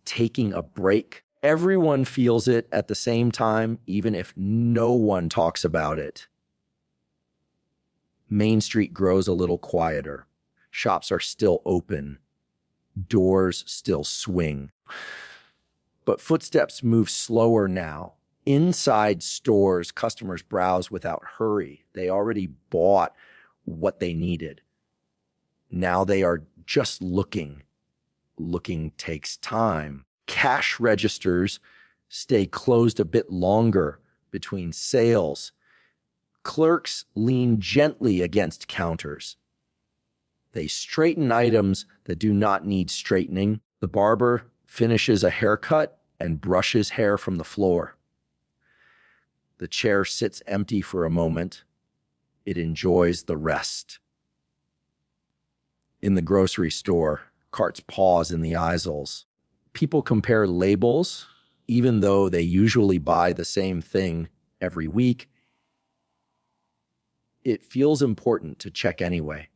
taking a break. Everyone feels it at the same time, even if no one talks about it. Main Street grows a little quieter. Shops are still open. Doors still swing. But footsteps move slower now. Inside stores, customers browse without hurry. They already bought what they needed. Now they are just looking. Looking takes time. Cash registers stay closed a bit longer between sales. Clerks lean gently against counters. They straighten items that do not need straightening. The barber finishes a haircut and brushes hair from the floor. The chair sits empty for a moment. It enjoys the rest. In the grocery store, carts pause in the aisles. People compare labels, even though they usually buy the same thing every week. It feels important to check anyway.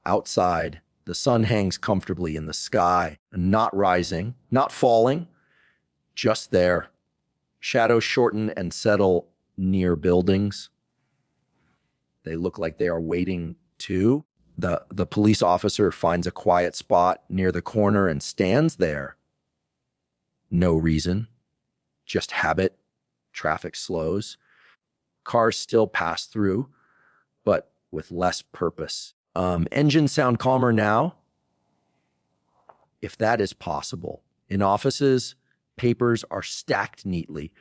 Outside, the sun hangs comfortably in the sky, not rising, not falling, just there. Shadows shorten and settle near buildings. They look like they are waiting too. The police officer finds a quiet spot near the corner and stands there. No reason, just habit. Traffic slows. Cars still pass through, but with less purpose. Engines sound calmer now, if that is possible. In offices, papers are stacked neatly.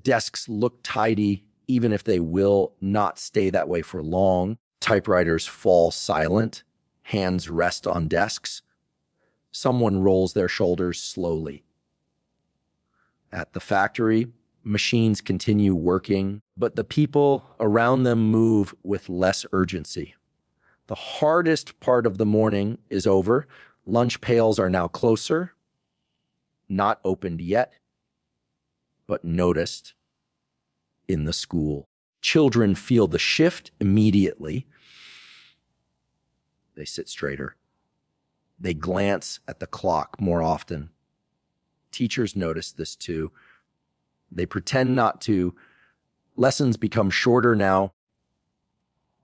Desks look tidy, even if they will not stay that way for long. Typewriters fall silent. Hands rest on desks. Someone rolls their shoulders slowly. At the factory, machines continue working, but the people around them move with less urgency. The hardest part of the morning is over. Lunch pails are now closer, not opened yet, but noticed in the school. Children feel the shift immediately. They sit straighter. They glance at the clock more often. Teachers notice this too. They pretend not to. Lessons become shorter now.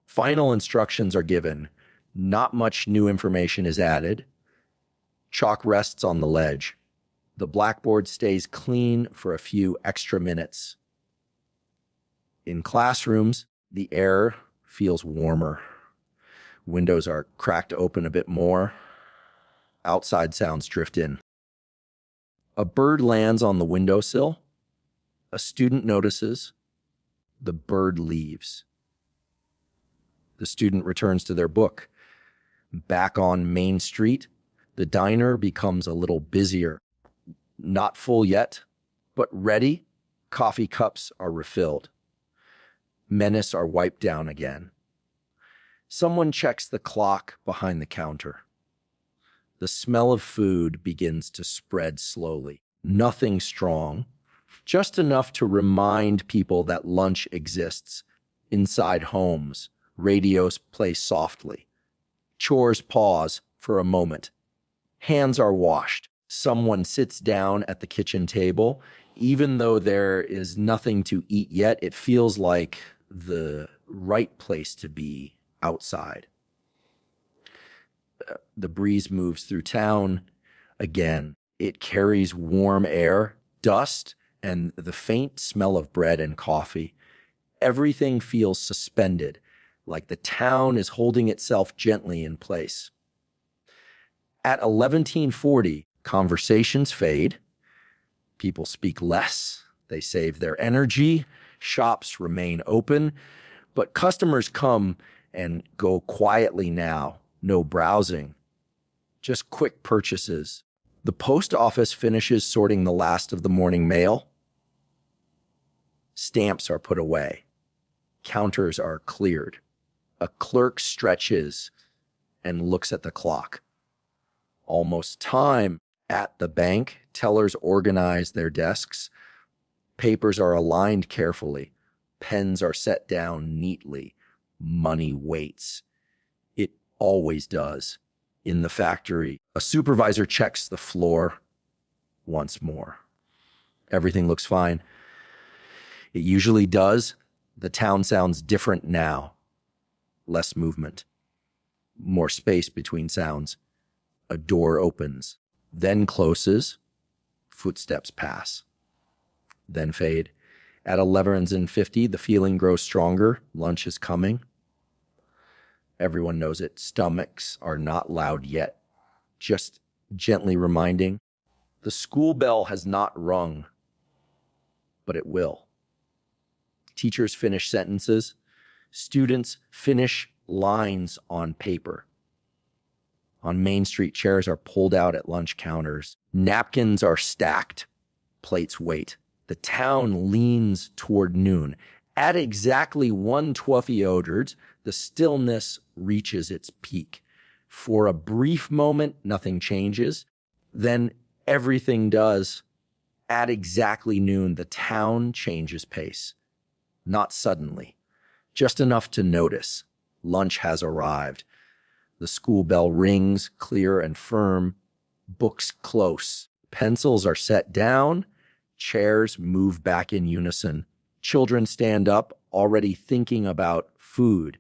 Final instructions are given. Not much new information is added. Chalk rests on the ledge. The blackboard stays clean for a few extra minutes. In classrooms, the air feels warmer. Windows are cracked open a bit more. Outside sounds drift in. A bird lands on the windowsill. A student notices. The bird leaves. The student returns to their book. Back on Main Street, the diner becomes a little busier. Not full yet, but ready. Coffee cups are refilled. Menace are wiped down again. Someone checks the clock behind the counter. The smell of food begins to spread slowly. Nothing strong, just enough to remind people that lunch exists. Inside homes, radios play softly. Chores pause for a moment. Hands are washed. Someone sits down at the kitchen table. Even though there is nothing to eat yet, it feels like the right place to be outside. The breeze moves through town again. It carries warm air, dust, and the faint smell of bread and coffee. Everything feels suspended, like the town is holding itself gently in place. At 11:40, conversations fade. People speak less. They save their energy. Shops remain open, but customers come and go quietly now. No browsing, just quick purchases. The post office finishes sorting the last of the morning mail. Stamps are put away. Counters are cleared. A clerk stretches and looks at the clock. Almost time. At the bank, tellers organize their desks. Papers are aligned carefully. Pens are set down neatly. Money waits. It always does. In the factory, a supervisor checks the floor once more. Everything looks fine. It usually does. The town sounds different now. Less movement. More space between sounds. A door opens, then closes. Footsteps pass, then fade. At 11:50, the feeling grows stronger. Lunch is coming. Everyone knows it. Stomachs are not loud yet, just gently reminding. The school bell has not rung, but it will. Teachers finish sentences. Students finish lines on paper. On Main Street, chairs are pulled out at lunch counters. Napkins are stacked. Plates wait. The town leans toward noon. At exactly 1:12, the stillness reaches its peak. For a brief moment, nothing changes. Then everything does. At exactly noon, the town changes pace. Not suddenly, just enough to notice. Lunch has arrived. The school bell rings, clear and firm. Books close. Pencils are set down. Chairs move back in unison. Children stand up, already thinking about food.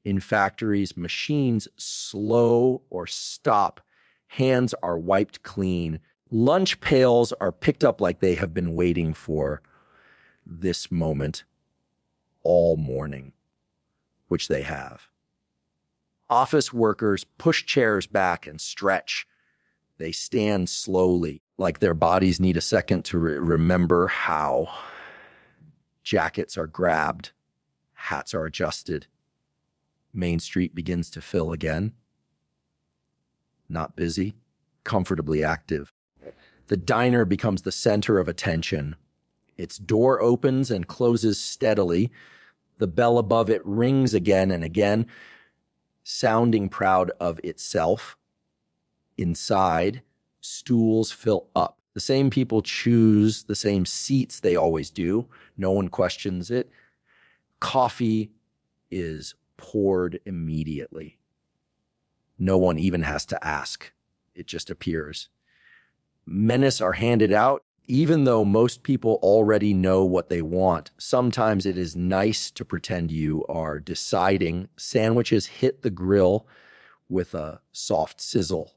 In factories, machines slow or stop. Hands are wiped clean. Lunch pails are picked up like they have been waiting for this moment all morning, which they have. Office workers push chairs back and stretch. They stand slowly, like their bodies need a second to remember how. Jackets are grabbed. Hats are adjusted. Main Street begins to fill again. Not busy, comfortably active. The diner becomes the center of attention. Its door opens and closes steadily. The bell above it rings again and again, sounding proud of itself. Inside, stools fill up. The same people choose the same seats they always do. No one questions it. Coffee is poured immediately. No one even has to ask. It just appears. Menus are handed out. Even though most people already know what they want, sometimes it is nice to pretend you are deciding. Sandwiches hit the grill with a soft sizzle.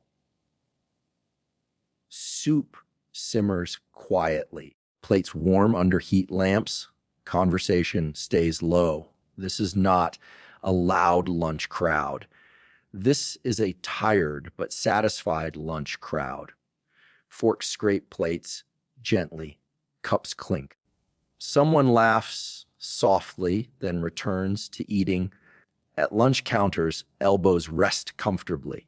Soup simmers quietly. Plates warm under heat lamps. Conversation stays low. This is not a loud lunch crowd. This is a tired but satisfied lunch crowd. Forks scrape plates gently. Cups clink. Someone laughs softly, then returns to eating. At lunch counters, elbows rest comfortably.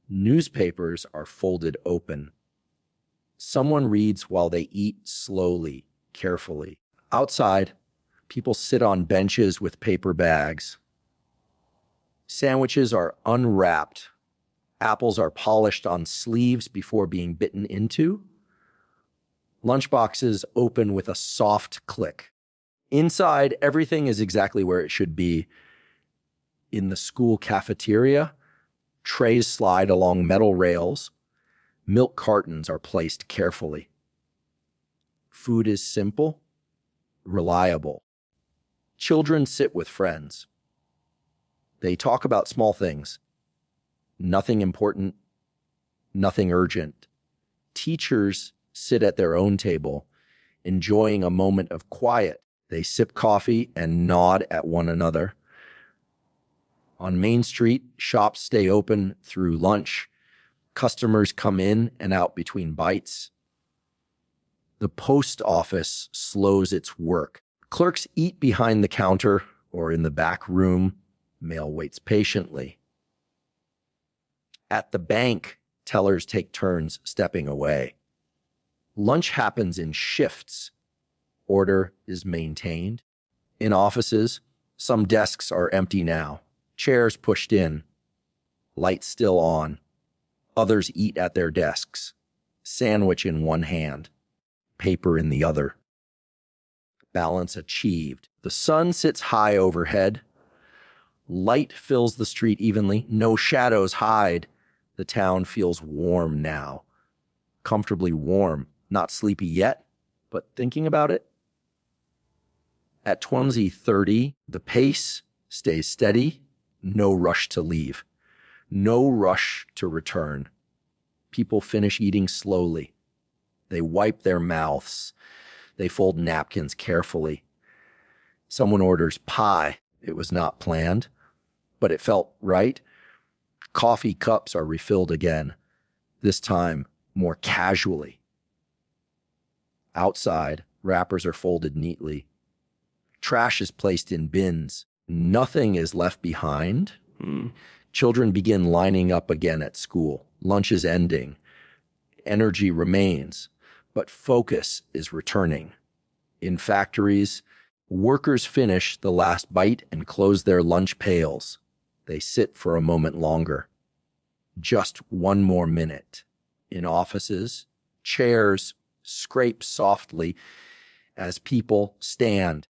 Newspapers are folded open. Someone reads while they eat slowly, carefully. Outside, people sit on benches with paper bags. Sandwiches are unwrapped. Apples are polished on sleeves before being bitten into. Lunchboxes open with a soft click. Inside, everything is exactly where it should be. In the school cafeteria, trays slide along metal rails. Milk cartons are placed carefully. Food is simple, reliable. Children sit with friends. They talk about small things. Nothing important, nothing urgent. Teachers sit at their own table, enjoying a moment of quiet. They sip coffee and nod at one another. On Main Street, shops stay open through lunch. Customers come in and out between bites. The post office slows its work. Clerks eat behind the counter or in the back room. Mail waits patiently. At the bank, tellers take turns stepping away. Lunch happens in shifts. Order is maintained. In offices, some desks are empty now. Chairs pushed in. Lights still on. Others eat at their desks. Sandwich in one hand. Paper in the other. Balance achieved. The sun sits high overhead. Light fills the street evenly. No shadows hide. The town feels warm now. Comfortably warm. Not sleepy yet, but thinking about it. At 20:30, the pace stays steady. No rush to leave. No rush to return. People finish eating slowly. They wipe their mouths. They fold napkins carefully. Someone orders pie. It was not planned, but it felt right. Coffee cups are refilled again, this time more casually. Outside, wrappers are folded neatly. Trash is placed in bins. Nothing is left behind. Children begin lining up again at school. Lunch is ending. Energy remains, but focus is returning. In factories, workers finish the last bite and close their lunch pails. They sit for a moment longer. Just one more minute. In offices, chairs scrape softly as people stand.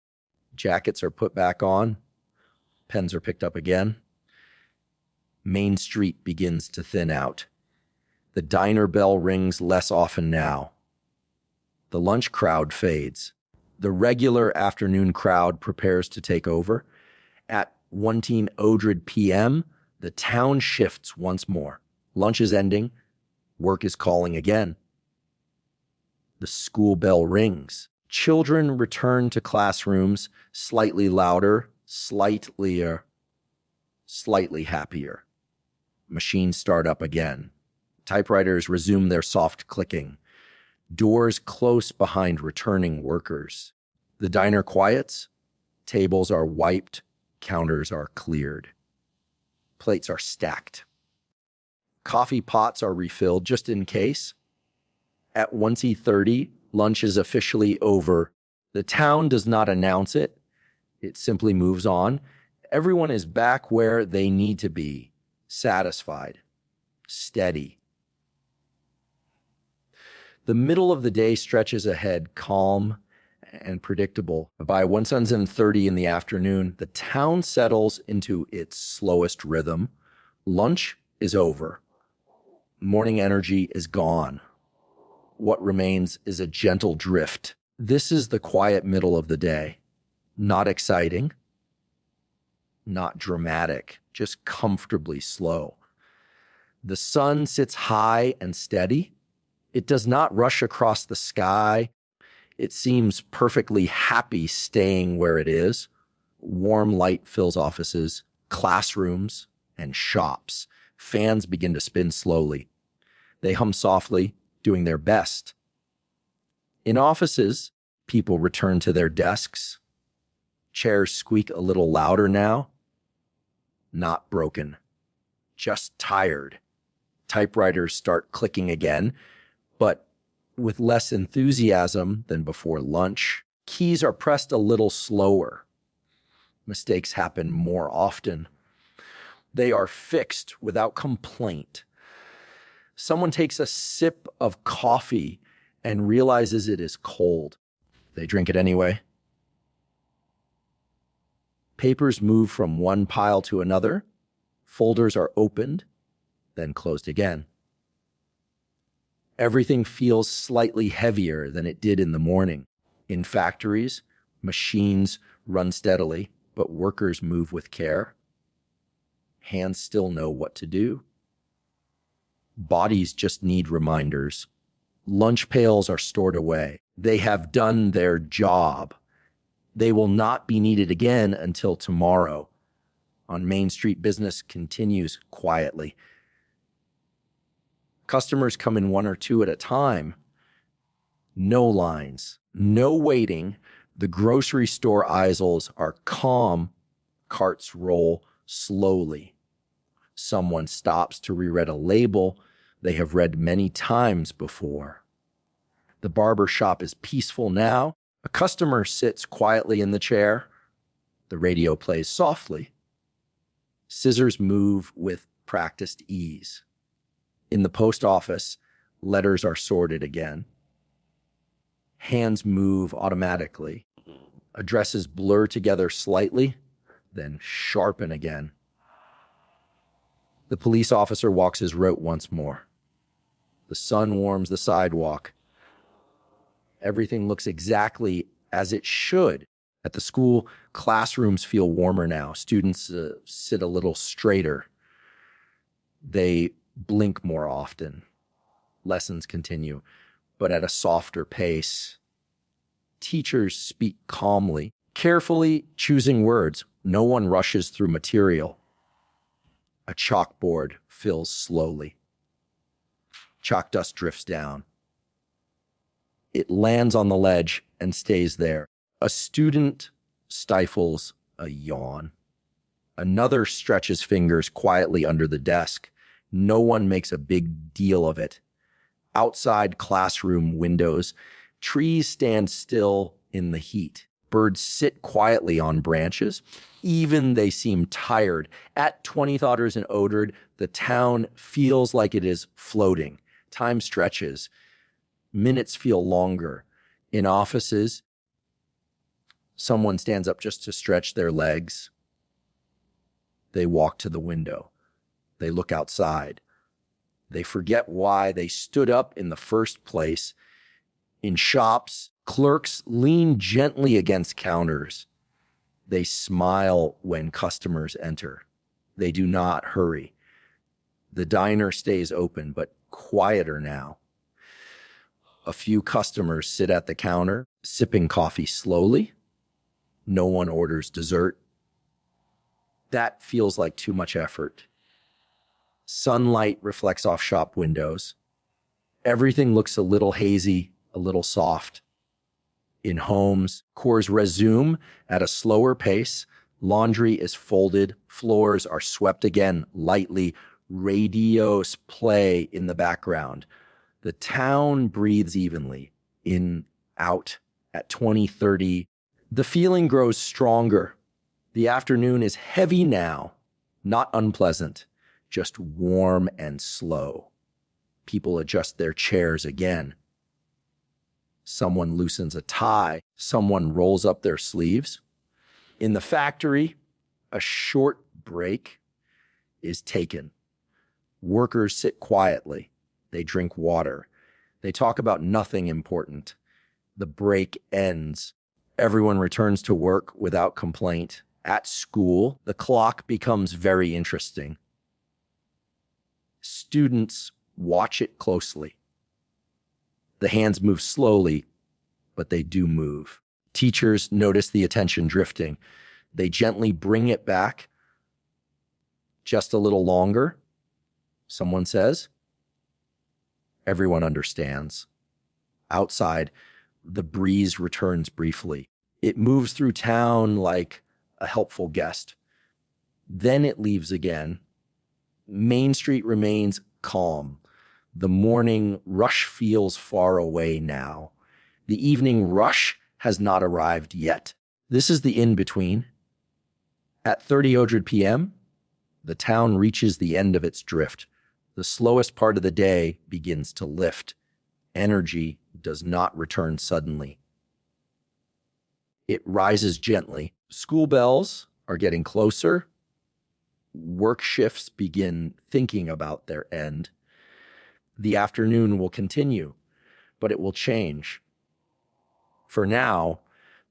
Jackets are put back on. Pens are picked up again. Main Street begins to thin out. The diner bell rings less often now. The lunch crowd fades. The regular afternoon crowd prepares to take over. At 1:00 p.m., the town shifts once more. Lunch is ending. Work is calling again. The school bell rings. Children return to classrooms, slightly louder, slightly happier. Machines start up again. Typewriters resume their soft clicking. Doors close behind returning workers. The diner quiets. Tables are wiped. Counters are cleared. Plates are stacked. Coffee pots are refilled just in case. At 1:30, lunch is officially over. The town does not announce it. It simply moves on. Everyone is back where they need to be, satisfied, steady. The middle of the day stretches ahead, calm and predictable. By 1:30 in the afternoon, the town settles into its slowest rhythm. Lunch is over. Morning energy is gone. What remains is a gentle drift. This is the quiet middle of the day. Not exciting, not dramatic, just comfortably slow. The sun sits high and steady. It does not rush across the sky. It seems perfectly happy staying where it is. Warm light fills offices, classrooms, and shops. Fans begin to spin slowly. They hum softly, doing their best. In offices, people return to their desks. Chairs squeak a little louder now. Not broken, just tired. Typewriters start clicking again, but with less enthusiasm than before lunch. Keys are pressed a little slower. Mistakes happen more often. They are fixed without complaint. Someone takes a sip of coffee and realizes it is cold. They drink it anyway. Papers move from one pile to another. Folders are opened, then closed again. Everything feels slightly heavier than it did in the morning. In factories, machines run steadily, but workers move with care. Hands still know what to do. Bodies just need reminders. Lunch pails are stored away. They have done their job. They will not be needed again until tomorrow. On Main Street, business continues quietly. Customers come in one or two at a time. No lines, no waiting. The grocery store aisles are calm. Carts roll slowly. Someone stops to reread a label they have read many times before. The barber shop is peaceful now. A customer sits quietly in the chair. The radio plays softly. Scissors move with practiced ease. In the post office, letters are sorted again. Hands move automatically. Addresses blur together slightly, then sharpen again. The police officer walks his route once more. The sun warms the sidewalk. Everything looks exactly as it should. At the school, classrooms feel warmer now. Students sit a little straighter. They blink more often. Lessons continue, but at a softer pace. Teachers speak calmly, carefully choosing words. No one rushes through material. A chalkboard fills slowly. Chalk dust drifts down. It lands on the ledge and stays there. A student stifles a yawn. Another stretches fingers quietly under the desk. No one makes a big deal of it. Outside classroom windows, trees stand still in the heat. Birds sit quietly on branches. Even they seem tired. At 20 and Odard, the town feels like it is floating. Time stretches. Minutes feel longer. In offices, someone stands up just to stretch their legs. They walk to the window. They look outside. They forget why they stood up in the first place. In shops, clerks lean gently against counters. They smile when customers enter. They do not hurry. The diner stays open, but quieter now. A few customers sit at the counter, sipping coffee slowly. No one orders dessert. That feels like too much effort. Sunlight reflects off shop windows. Everything looks a little hazy, a little soft. In homes, chores resume at a slower pace. Laundry is folded. Floors are swept again lightly. Radios play in the background. The town breathes evenly, in, out, at 20:30. The feeling grows stronger. The afternoon is heavy now, not unpleasant, just warm and slow. People adjust their chairs again. Someone loosens a tie. Someone rolls up their sleeves. In the factory, a short break is taken. Workers sit quietly. They drink water. They talk about nothing important. The break ends. Everyone returns to work without complaint. At school, the clock becomes very interesting. Students watch it closely. The hands move slowly, but they do move. Teachers notice the attention drifting. They gently bring it back. Just a little longer, someone says. Everyone understands. Outside, the breeze returns briefly. It moves through town like a helpful guest. Then it leaves again. Main Street remains calm. The morning rush feels far away now. The evening rush has not arrived yet. This is the in-between. At 30 p.m., the town reaches the end of its drift. The slowest part of the day begins to lift. Energy does not return suddenly. It rises gently. School bells are getting closer. Work shifts begin thinking about their end. The afternoon will continue, but it will change. For now,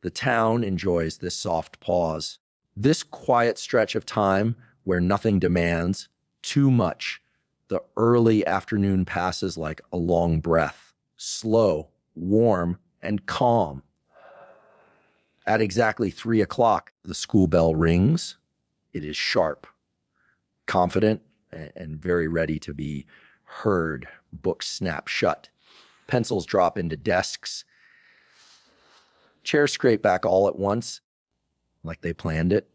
the town enjoys this soft pause, this quiet stretch of time where nothing demands too much. The early afternoon passes like a long breath, slow, warm, and calm. At exactly 3 o'clock, the school bell rings. It is sharp, confident, and very ready to be heard. Books snap shut. Pencils drop into desks. Chairs scrape back all at once, like they planned it.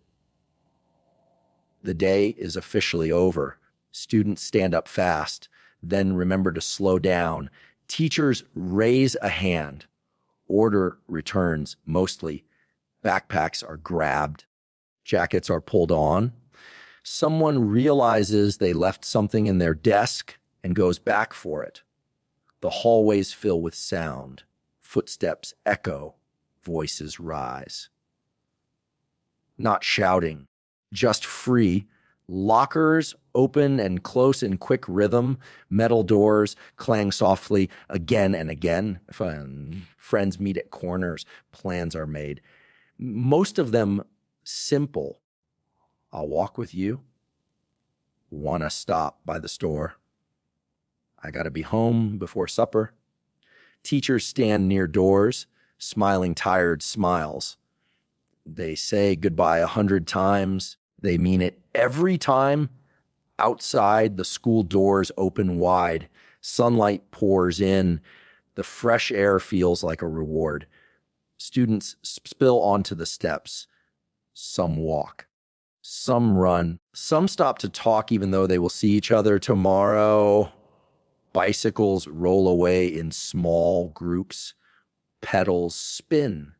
The day is officially over. Students stand up fast, then remember to slow down. Teachers raise a hand. Order returns, mostly. Backpacks are grabbed. Jackets are pulled on. Someone realizes they left something in their desk and goes back for it. The hallways fill with sound. Footsteps echo. Voices rise. Not shouting, just free. Lockers open and close in quick rhythm. Metal doors clang softly again and again. Friends meet at corners. Plans are made. Most of them simple. I'll walk with you. Wanna stop by the store. I gotta be home before supper. Teachers stand near doors, smiling tired smiles. They say goodbye 100 times. They mean it every time. Outside, the school doors open wide. Sunlight pours in. The fresh air feels like a reward. Students spill onto the steps. Some walk. Some run. Some stop to talk even though they will see each other tomorrow. Bicycles roll away in small groups. Pedals spin.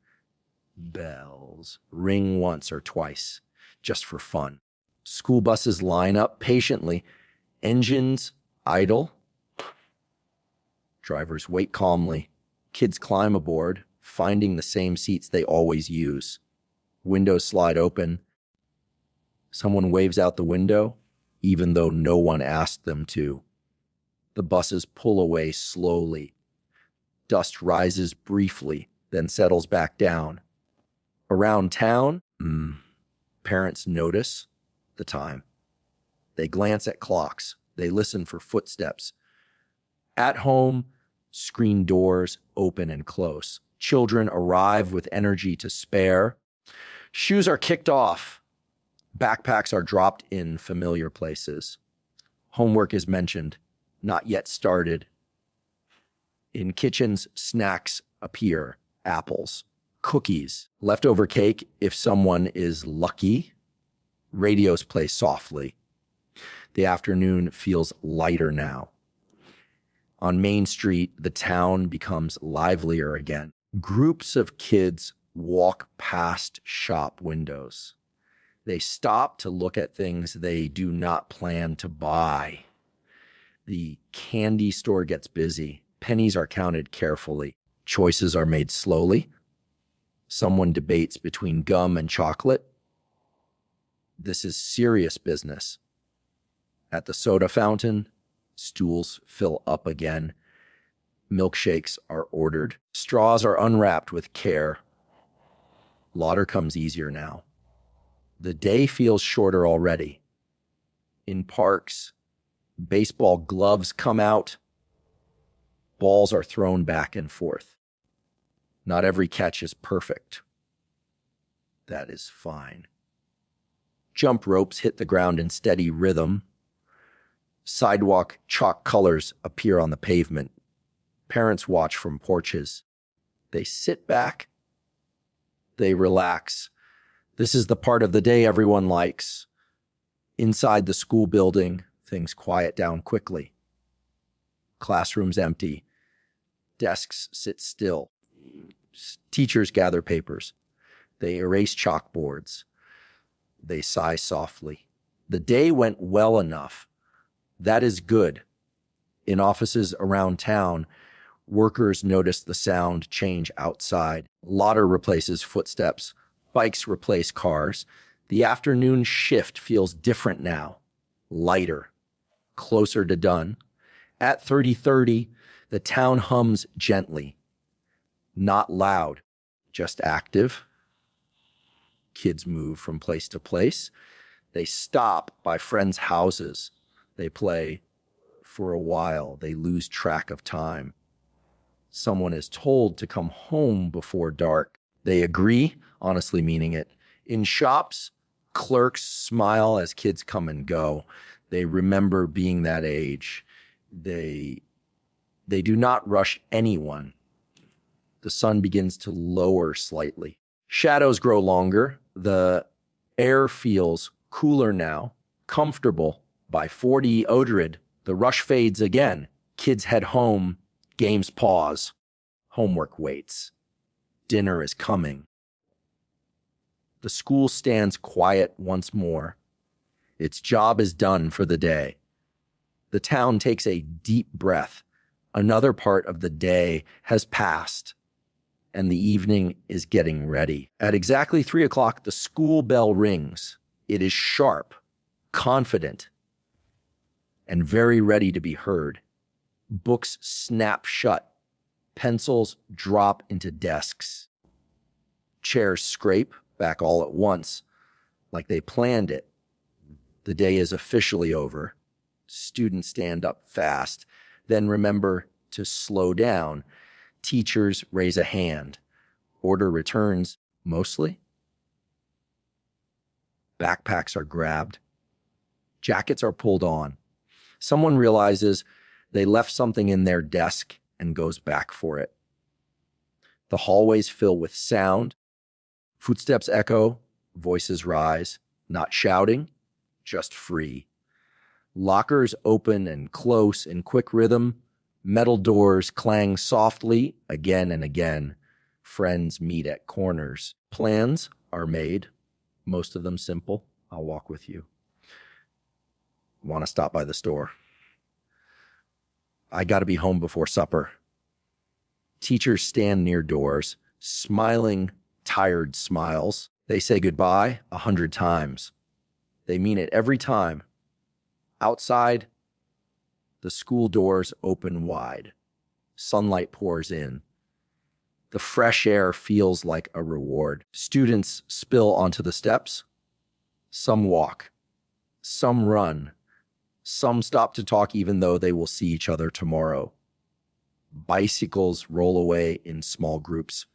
Bells ring once or twice, just for fun. School buses line up patiently. Engines idle. Drivers wait calmly. Kids climb aboard, finding the same seats they always use. Windows slide open. Someone waves out the window, even though no one asked them to. The buses pull away slowly. Dust rises briefly, then settles back down. Around town, parents notice the time. They glance at clocks. They listen for footsteps. At home, screen doors open and close. Children arrive with energy to spare. Shoes are kicked off. Backpacks are dropped in familiar places. Homework is mentioned, not yet started. In kitchens, snacks appear. Apples, cookies, leftover cake if someone is lucky. Radios play softly. The afternoon feels lighter now. On Main Street, the town becomes livelier again. Groups of kids walk past shop windows. They stop to look at things they do not plan to buy. The candy store gets busy. Pennies are counted carefully. Choices are made slowly. Someone debates between gum and chocolate. This is serious business. At the soda fountain, stools fill up again. Milkshakes are ordered. Straws are unwrapped with care. Laughter comes easier now. The day feels shorter already. In parks, baseball gloves come out. Balls are thrown back and forth. Not every catch is perfect. That is fine. Jump ropes hit the ground in steady rhythm. Sidewalk chalk colors appear on the pavement. Parents watch from porches. They sit back. They relax. This is the part of the day everyone likes. Inside the school building, things quiet down quickly. Classrooms empty. Desks sit still. Teachers gather papers. They erase chalkboards. They sigh softly. The day went well enough. That is good. In offices around town, workers notice the sound change outside. Laughter replaces footsteps. Bikes replace cars. The afternoon shift feels different now. Lighter. Closer to done. At 30:30, the town hums gently. Not loud, just active. Kids move from place to place. They stop by friends' houses. They play for a while. They lose track of time. Someone is told to come home before dark. They agree, honestly meaning it. In shops, clerks smile as kids come and go. They remember being that age. They do not rush anyone. The sun begins to lower slightly. Shadows grow longer. The air feels cooler now, comfortable. By 40 odrid, the rush fades again. Kids head home. Games pause. Homework waits. Dinner is coming. The school stands quiet once more. Its job is done for the day. The town takes a deep breath. Another part of the day has passed, and the evening is getting ready. At exactly 3 o'clock, the school bell rings. It is sharp, confident, and very ready to be heard. Books snap shut. Pencils drop into desks. Chairs scrape back all at once, like they planned it. The day is officially over. Students stand up fast, then remember to slow down. Teachers raise a hand. Order returns, mostly. Backpacks are grabbed. Jackets are pulled on. Someone realizes they left something in their desk and goes back for it. The hallways fill with sound. Footsteps echo. Voices rise. Not shouting, just free. Lockers open and close in quick rhythm. Metal doors clang softly again and again. Friends meet at corners. Plans are made, most of them simple. I'll walk with you. Want to stop by the store. I got to be home before supper. Teachers stand near doors, smiling, tired smiles. They say goodbye 100 times. They mean it every time. Outside, the school doors open wide. Sunlight pours in. The fresh air feels like a reward. Students spill onto the steps. Some walk. Some run. Some stop to talk even though they will see each other tomorrow. Bicycles roll away in small groups.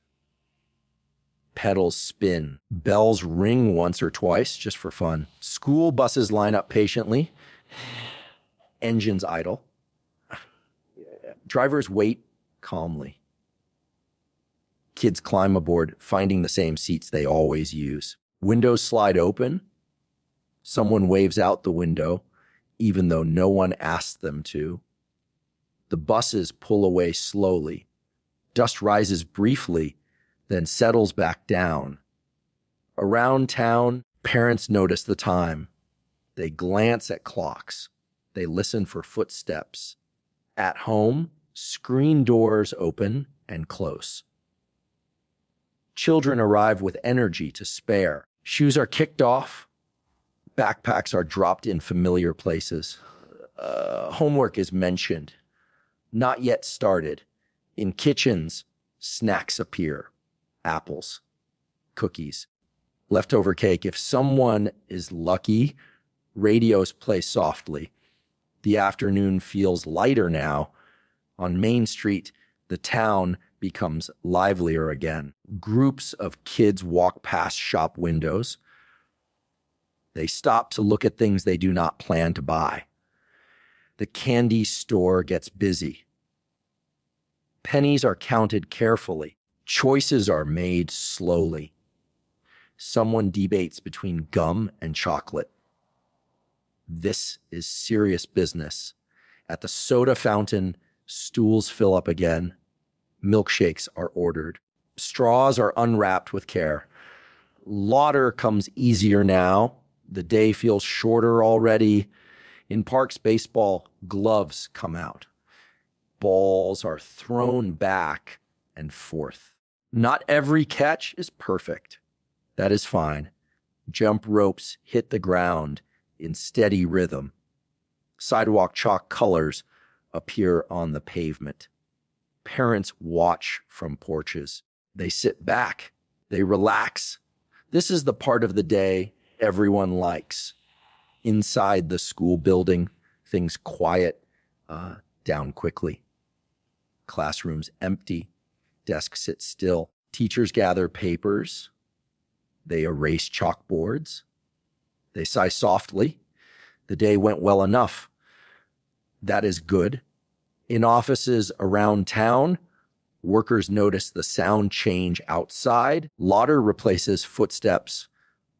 Pedals spin. Bells ring once or twice just for fun. School buses line up patiently. Engines idle. Drivers wait calmly. Kids climb aboard, finding the same seats they always use. Windows slide open. Someone waves out the window, even though no one asked them to. The buses pull away slowly. Dust rises briefly, then settles back down. Around town, parents notice the time. They glance at clocks. They listen for footsteps. At home, screen doors open and close. Children arrive with energy to spare. Shoes are kicked off. Backpacks are dropped in familiar places. Homework is mentioned. Not yet started. In kitchens, snacks appear. Apples, cookies, leftover cake. If someone is lucky, radios play softly. The afternoon feels lighter now. On Main Street, the town becomes livelier again. Groups of kids walk past shop windows. They stop to look at things they do not plan to buy. The candy store gets busy. Pennies are counted carefully. Choices are made slowly. Someone debates between gum and chocolate. This is serious business. At the soda fountain, stools fill up again. Milkshakes are ordered. Straws are unwrapped with care. Laughter comes easier now. The day feels shorter already. In parks, baseball, gloves come out. Balls are thrown back and forth. Not every catch is perfect. That is fine. Jump ropes hit the ground in steady rhythm. Sidewalk chalk colors appear on the pavement. Parents watch from porches. They sit back. They relax. This is the part of the day everyone likes. Inside the school building, things quiet down quickly. Classrooms empty. Desks sit still. Teachers gather papers. They erase chalkboards. They sigh softly. The day went well enough. That is good. In offices around town, workers notice the sound change outside. Laughter replaces footsteps.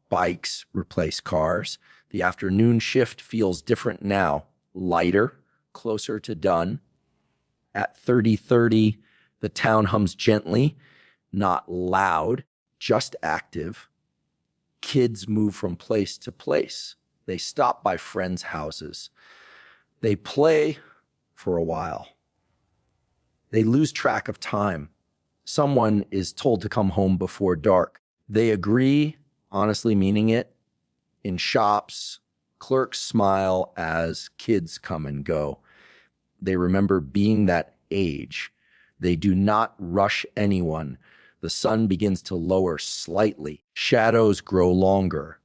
Bikes replace cars. The afternoon shift feels different now. Lighter, closer to done. At 30:30, the town hums gently, not loud, just active. Kids move from place to place. They stop by friends' houses. They play for a while. They lose track of time. Someone is told to come home before dark. They agree, honestly meaning it. In shops, clerks smile as kids come and go. They remember being that age. They do not rush anyone. The sun begins to lower slightly. Shadows grow longer.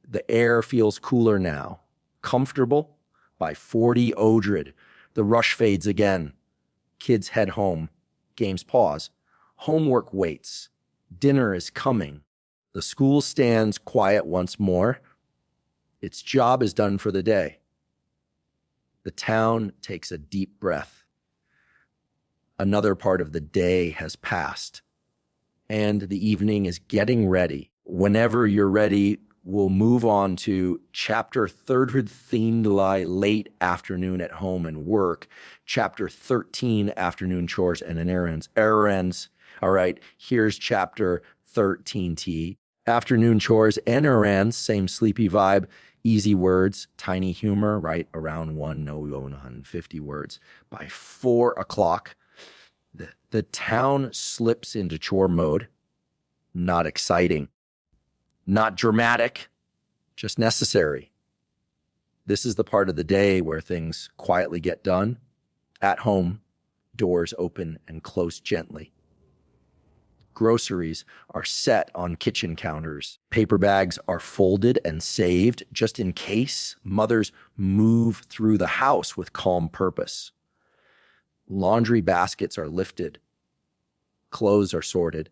The air feels cooler now. Comfortable. By 40 Odrid, the rush fades again. Kids head home. Games pause. Homework waits. Dinner is coming. The school stands quiet once more. Its job is done for the day. The town takes a deep breath. Another part of the day has passed, and the evening is getting ready. Whenever you're ready, we'll move on to chapter 13, late afternoon at home and work. Chapter 13, afternoon chores and errands. All right, here's chapter 13T. Afternoon chores and errands, same sleepy vibe, easy words, tiny humor, right? Around 150 words. By 4 o'clock, the town slips into chore mode. Not exciting. Not dramatic, just necessary. This is the part of the day where things quietly get done. At home, Doors open and close gently. Groceries are set on kitchen counters. Paper bags are folded and saved just in case. Mothers move through the house with calm purpose. Laundry baskets are lifted. Clothes are sorted.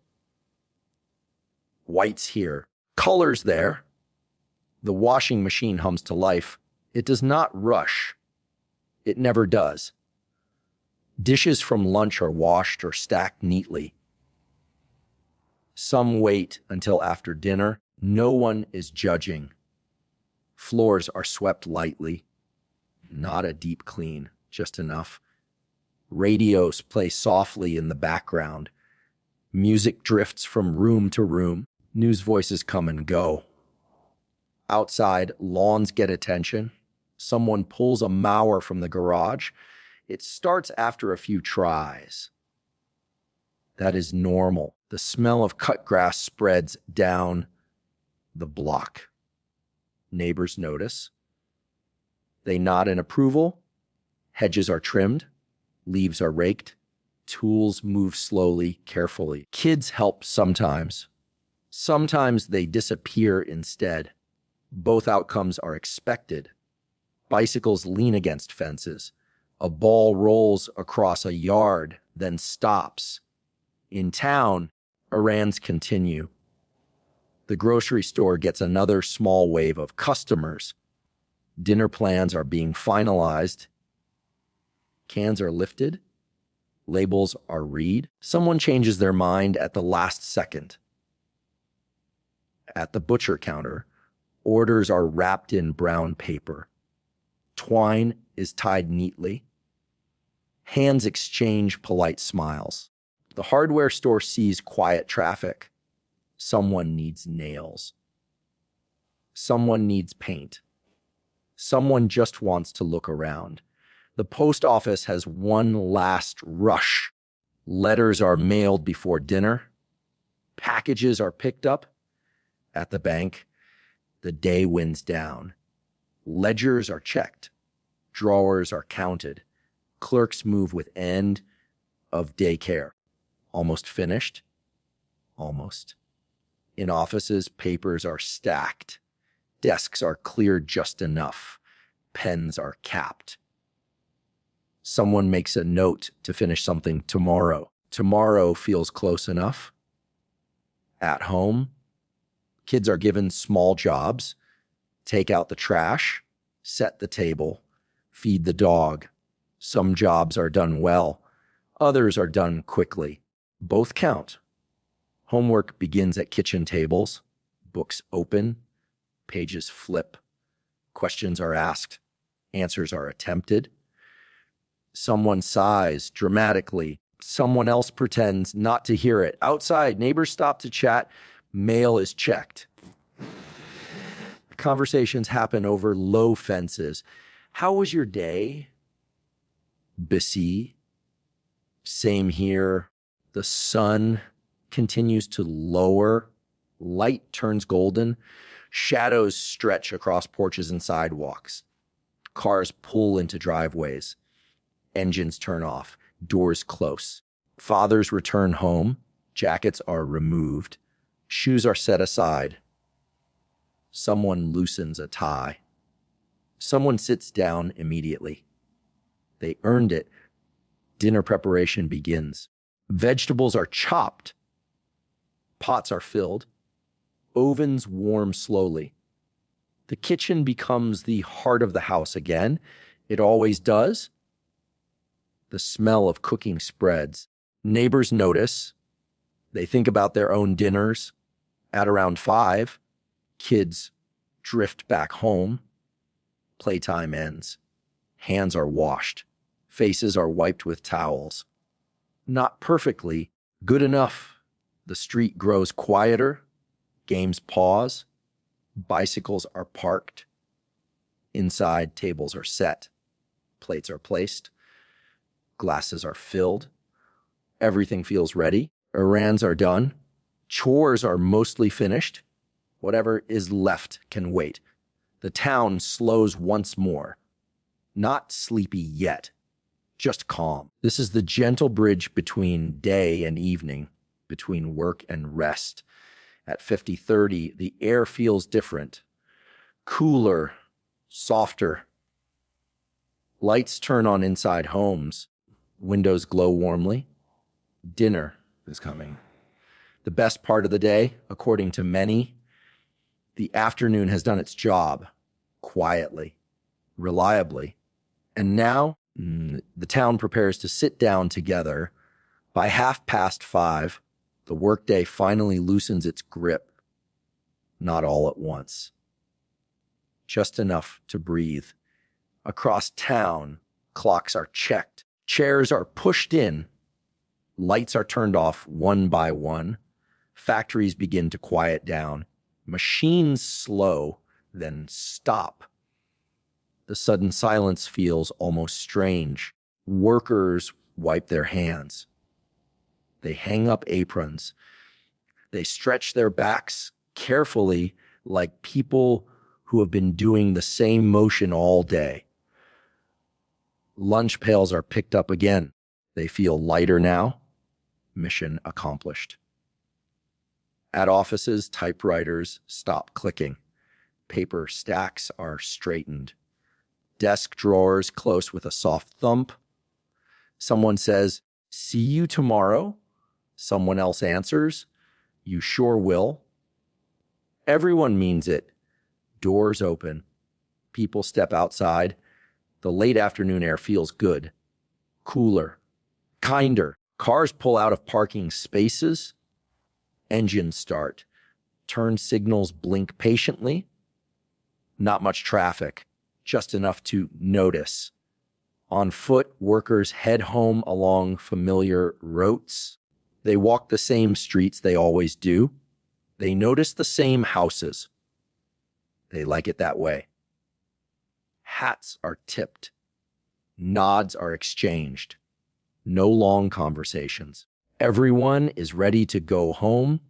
Whites here. Colors there. The washing machine hums to life. It does not rush. It never does. Dishes from lunch are washed or stacked neatly. Some wait until after dinner. No one is judging. Floors are swept lightly. Not a deep clean, just enough. Radios play softly in the background. Music drifts from room to room. News voices come and go. Outside, lawns get attention. Someone pulls a mower from the garage. It starts after a few tries. That is normal. The smell of cut grass spreads down the block. Neighbors notice. They nod in approval. Hedges are trimmed. Leaves are raked. Tools move slowly, carefully. Kids help sometimes. Sometimes they disappear instead. Both outcomes are expected. Bicycles lean against fences. A ball rolls across a yard, then stops. In town, errands continue. The grocery store gets another small wave of customers. Dinner plans are being finalized. Cans are lifted. Labels are read. Someone changes their mind at the last second. At the butcher counter, orders are wrapped in brown paper. Twine is tied neatly. Hands exchange polite smiles. The hardware store sees quiet traffic. Someone needs nails. Someone needs paint. Someone just wants to look around. The post office has one last rush. Letters are mailed before dinner. Packages are picked up. At the bank, the day winds down. Ledgers are checked. Drawers are counted. Clerks move with end of day care. Almost finished. Almost. In offices, papers are stacked. Desks are cleared just enough. Pens are capped. Someone makes a note to finish something tomorrow. Tomorrow feels close enough. At home, kids are given small jobs. Take out the trash, set the table, feed the dog. Some jobs are done well. Others are done quickly. Both count. Homework begins at kitchen tables. Books open. Pages flip. Questions are asked. Answers are attempted. Someone sighs dramatically. Someone else pretends not to hear it. Outside, neighbors stop to chat. Mail is checked. Conversations happen over low fences. How was your day? Busy. Same here. The sun continues to lower. Light turns golden. Shadows stretch across porches and sidewalks. Cars pull into driveways. Engines turn off. Doors close. Fathers return home. Jackets are removed. Shoes are set aside. Someone loosens a tie. Someone sits down immediately. They earned it. Dinner preparation begins. Vegetables are chopped. Pots are filled. Ovens warm slowly. The kitchen becomes the heart of the house again. It always does. The smell of cooking spreads. Neighbors notice. They think about their own dinners. At around 5, kids drift back home. Playtime ends. Hands are washed. Faces are wiped with towels. Not perfectly, good enough. The street grows quieter. Games pause. Bicycles are parked. Inside, tables are set. Plates are placed. Glasses are filled. Everything feels ready. Errands are done. Chores are mostly finished. Whatever is left can wait. The town slows once more. Not sleepy yet. just calm. This is the gentle bridge between day and evening, between work and rest. At 50:30, the air feels different, cooler, softer. Lights turn on inside homes. Windows glow warmly. Dinner is coming. The best part of the day, according to many, the afternoon has done its job, quietly, reliably. And now, the town prepares to sit down together. By 5:30, the workday finally loosens its grip. Not all at once. Just enough to breathe. Across town, clocks are checked. Chairs are pushed in. Lights are turned off one by one. Factories begin to quiet down. Machines slow, then stop. The sudden silence feels almost strange. Workers wipe their hands. They hang up aprons. They stretch their backs carefully, like people who have been doing the same motion all day. Lunch pails are picked up again. They feel lighter now. Mission accomplished. At offices, typewriters stop clicking. Paper stacks are straightened. Desk drawers close with a soft thump. Someone says, "See you tomorrow." Someone else answers, "You sure will." Everyone means it. Doors open. People step outside. The late afternoon air feels good, cooler, kinder. Cars pull out of parking spaces. Engines start. Turn signals blink patiently. Not much traffic, just enough to notice. On foot, workers head home along familiar routes. They walk the same streets they always do. They notice the same houses. They like it that way. Hats are tipped. Nods are exchanged. No long conversations. Everyone is ready to go home.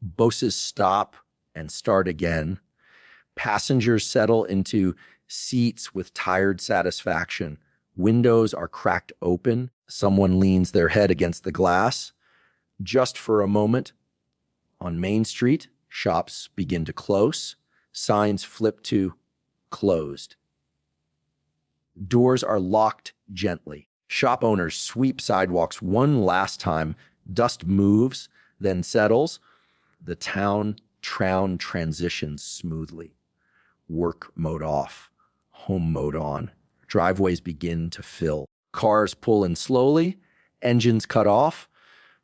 Buses stop and start again. Passengers settle into seats with tired satisfaction. Windows are cracked open. Someone leans their head against the glass. Just for a moment. On Main Street, shops begin to close. Signs flip to closed. Doors are locked gently. Shop owners sweep sidewalks one last time. Dust moves, then settles. The town transitions smoothly. Work mode off. Home mode on. Driveways begin to fill. Cars pull in slowly. Engines cut off.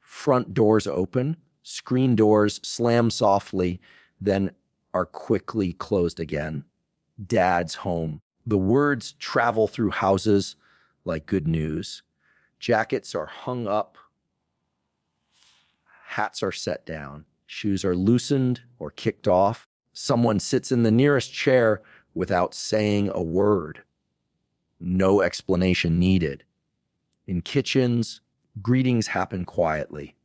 Front doors open. Screen doors slam softly, then are quickly closed again. Dad's home. The words travel through houses like good news. Jackets are hung up. Hats are set down. Shoes are loosened or kicked off. Someone sits in the nearest chair without saying a word. No explanation needed. In kitchens, greetings happen quietly.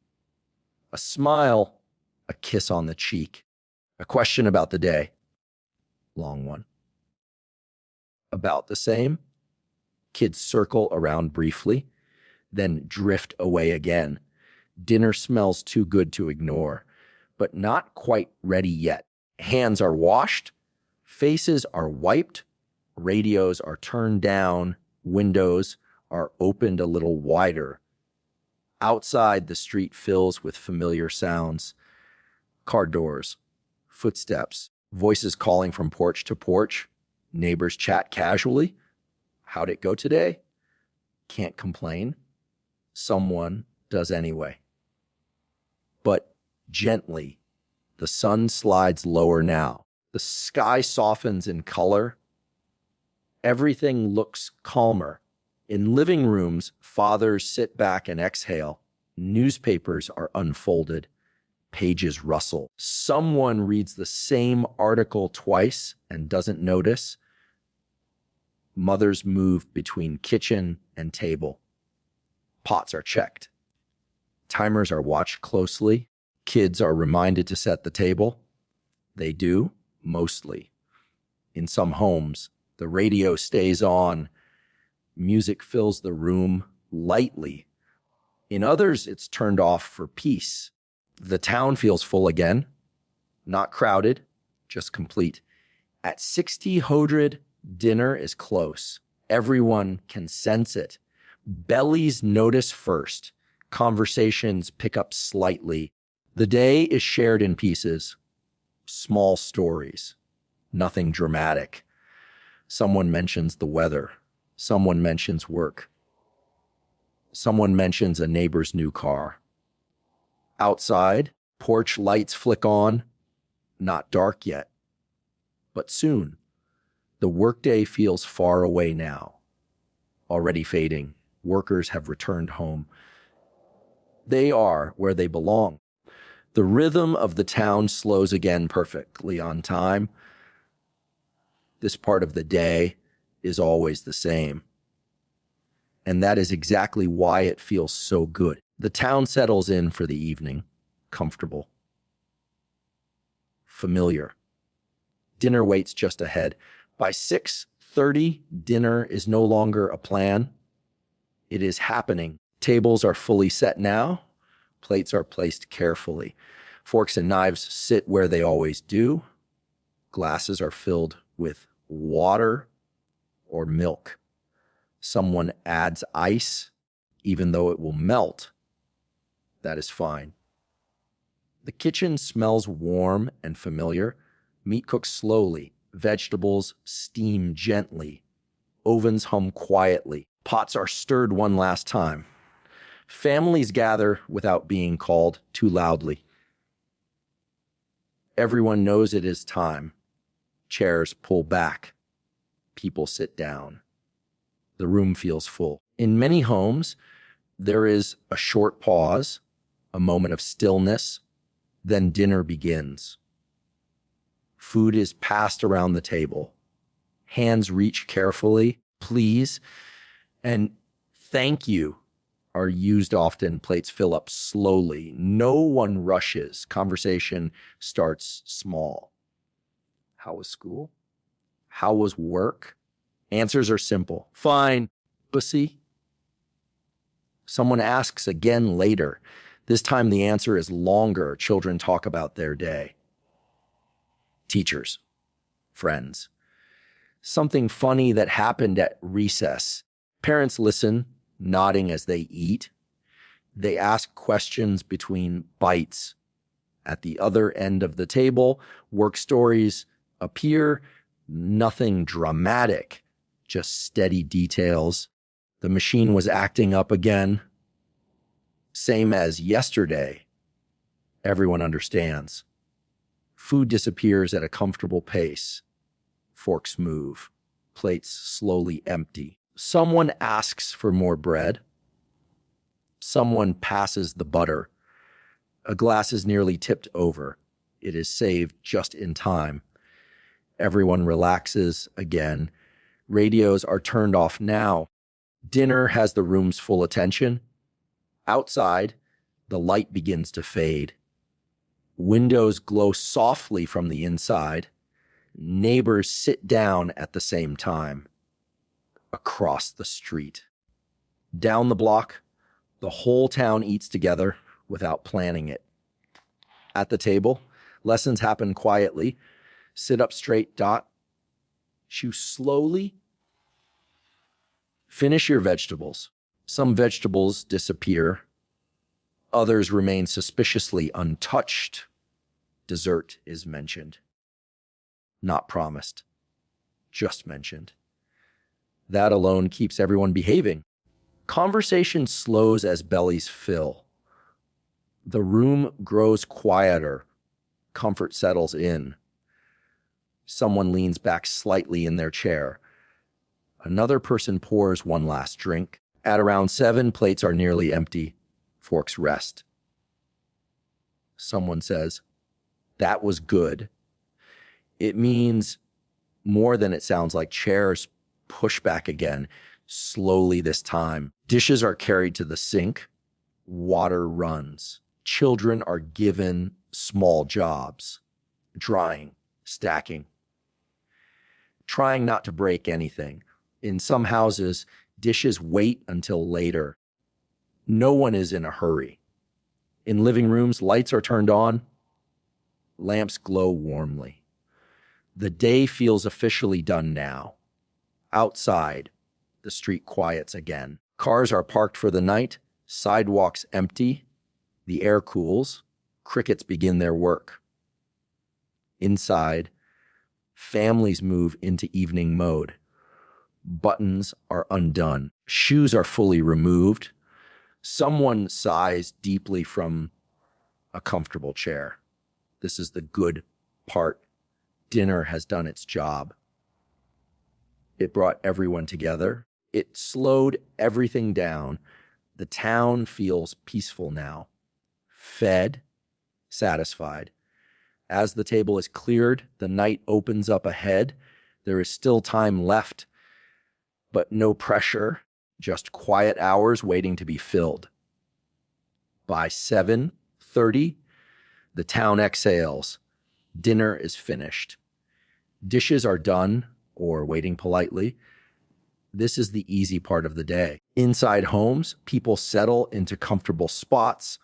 A smile, a kiss on the cheek. A question about the day. Long one. About the same. Kids circle around briefly, then drift away again. Dinner smells too good to ignore, but not quite ready yet. Hands are washed, faces are wiped, radios are turned down, windows are opened a little wider. Outside, the street fills with familiar sounds. Car doors, footsteps, voices calling from porch to porch. Neighbors chat casually. How'd it go today? Can't complain. Someone does anyway. But gently, the sun slides lower now. The sky softens in color. Everything looks calmer. In living rooms, fathers sit back and exhale. Newspapers are unfolded. Pages rustle. Someone reads the same article twice and doesn't notice. Mothers move between kitchen and table. Pots are checked. Timers are watched closely. Kids are reminded to set the table. They do, mostly. In some homes, the radio stays on. Music fills the room lightly. In others, it's turned off for peace. The town feels full again, not crowded, just complete. At 60 dinner is close. Everyone can sense it. Bellies notice first. Conversations pick up slightly. The day is shared in pieces, small stories, nothing dramatic. Someone mentions the weather. Someone mentions work. Someone mentions a neighbor's new car. Outside, porch lights flick on. Not dark yet, but soon. The workday feels far away now, already fading. Workers have returned home. They are where they belong. The rhythm of the town slows again perfectly on time. This part of the day is always the same. And that is exactly why it feels so good. The town settles in for the evening, comfortable, familiar. Dinner waits just ahead. By 6:30, dinner is no longer a plan. It is happening. Tables are fully set now. Plates are placed carefully. Forks and knives sit where they always do. Glasses are filled with water or milk. Someone adds ice, even though it will melt. That is fine. The kitchen smells warm and familiar. Meat cooks slowly. Vegetables steam gently. Ovens hum quietly. Pots are stirred one last time. Families gather without being called too loudly. Everyone knows it is time. Chairs pull back. People sit down. The room feels full. In many homes, there is a short pause, a moment of stillness, then dinner begins. Food is passed around the table. Hands reach carefully, please, and thank you are used often. Plates fill up slowly. No one rushes. Conversation starts small. How was school? How was work? Answers are simple. Fine, pussy. Someone asks again later. This time the answer is longer. Children talk about their day. Teachers, friends. Something funny that happened at recess. Parents listen, nodding as they eat. They ask questions between bites. At the other end of the table, work stories appear. Nothing dramatic, just steady details. The machine was acting up again. Same as yesterday. Everyone understands. Food disappears at a comfortable pace. Forks move. Plates slowly empty. Someone asks for more bread. Someone passes the butter. A glass is nearly tipped over. It is saved just in time. Everyone relaxes again. Radios are turned off now. Dinner has the room's full attention. Outside, the light begins to fade. Windows glow softly from the inside. Neighbors sit down at the same time. Across the street. Down the block, the whole town eats together without planning it. At the table, lessons happen quietly. Sit up straight, Dot. Chew slowly. Finish your vegetables. Some vegetables disappear. Others remain suspiciously untouched. Dessert is mentioned. Not promised. Just mentioned. That alone keeps everyone behaving. Conversation slows as bellies fill. The room grows quieter. Comfort settles in. Someone leans back slightly in their chair. Another person pours one last drink. At around 7, plates are nearly empty. Forks rest. Someone says, "That was good." It means more than it sounds like. Chairs push back again, slowly this time. Dishes are carried to the sink. Water runs. Children are given small jobs. Drying, stacking. Trying not to break anything. In some houses, Dishes wait until later. No one is in a hurry. In living rooms, lights are turned on. Lamps glow warmly. The day feels officially done now. Outside, the street quiets again. Cars are parked for the night. Sidewalks empty. The air cools. Crickets begin their work. Inside, families move into evening mode. Buttons are undone. Shoes are fully removed. Someone sighs deeply from a comfortable chair. This is the good part. Dinner has done its job. It brought everyone together. It slowed everything down. The town feels peaceful now. Fed, satisfied. As the table is cleared, the night opens up ahead. There is still time left, but no pressure, just quiet hours waiting to be filled. By 7:30, the town exhales. Dinner is finished. Dishes are done, or waiting politely. This is the easy part of the day. Inside homes, people settle into comfortable spots.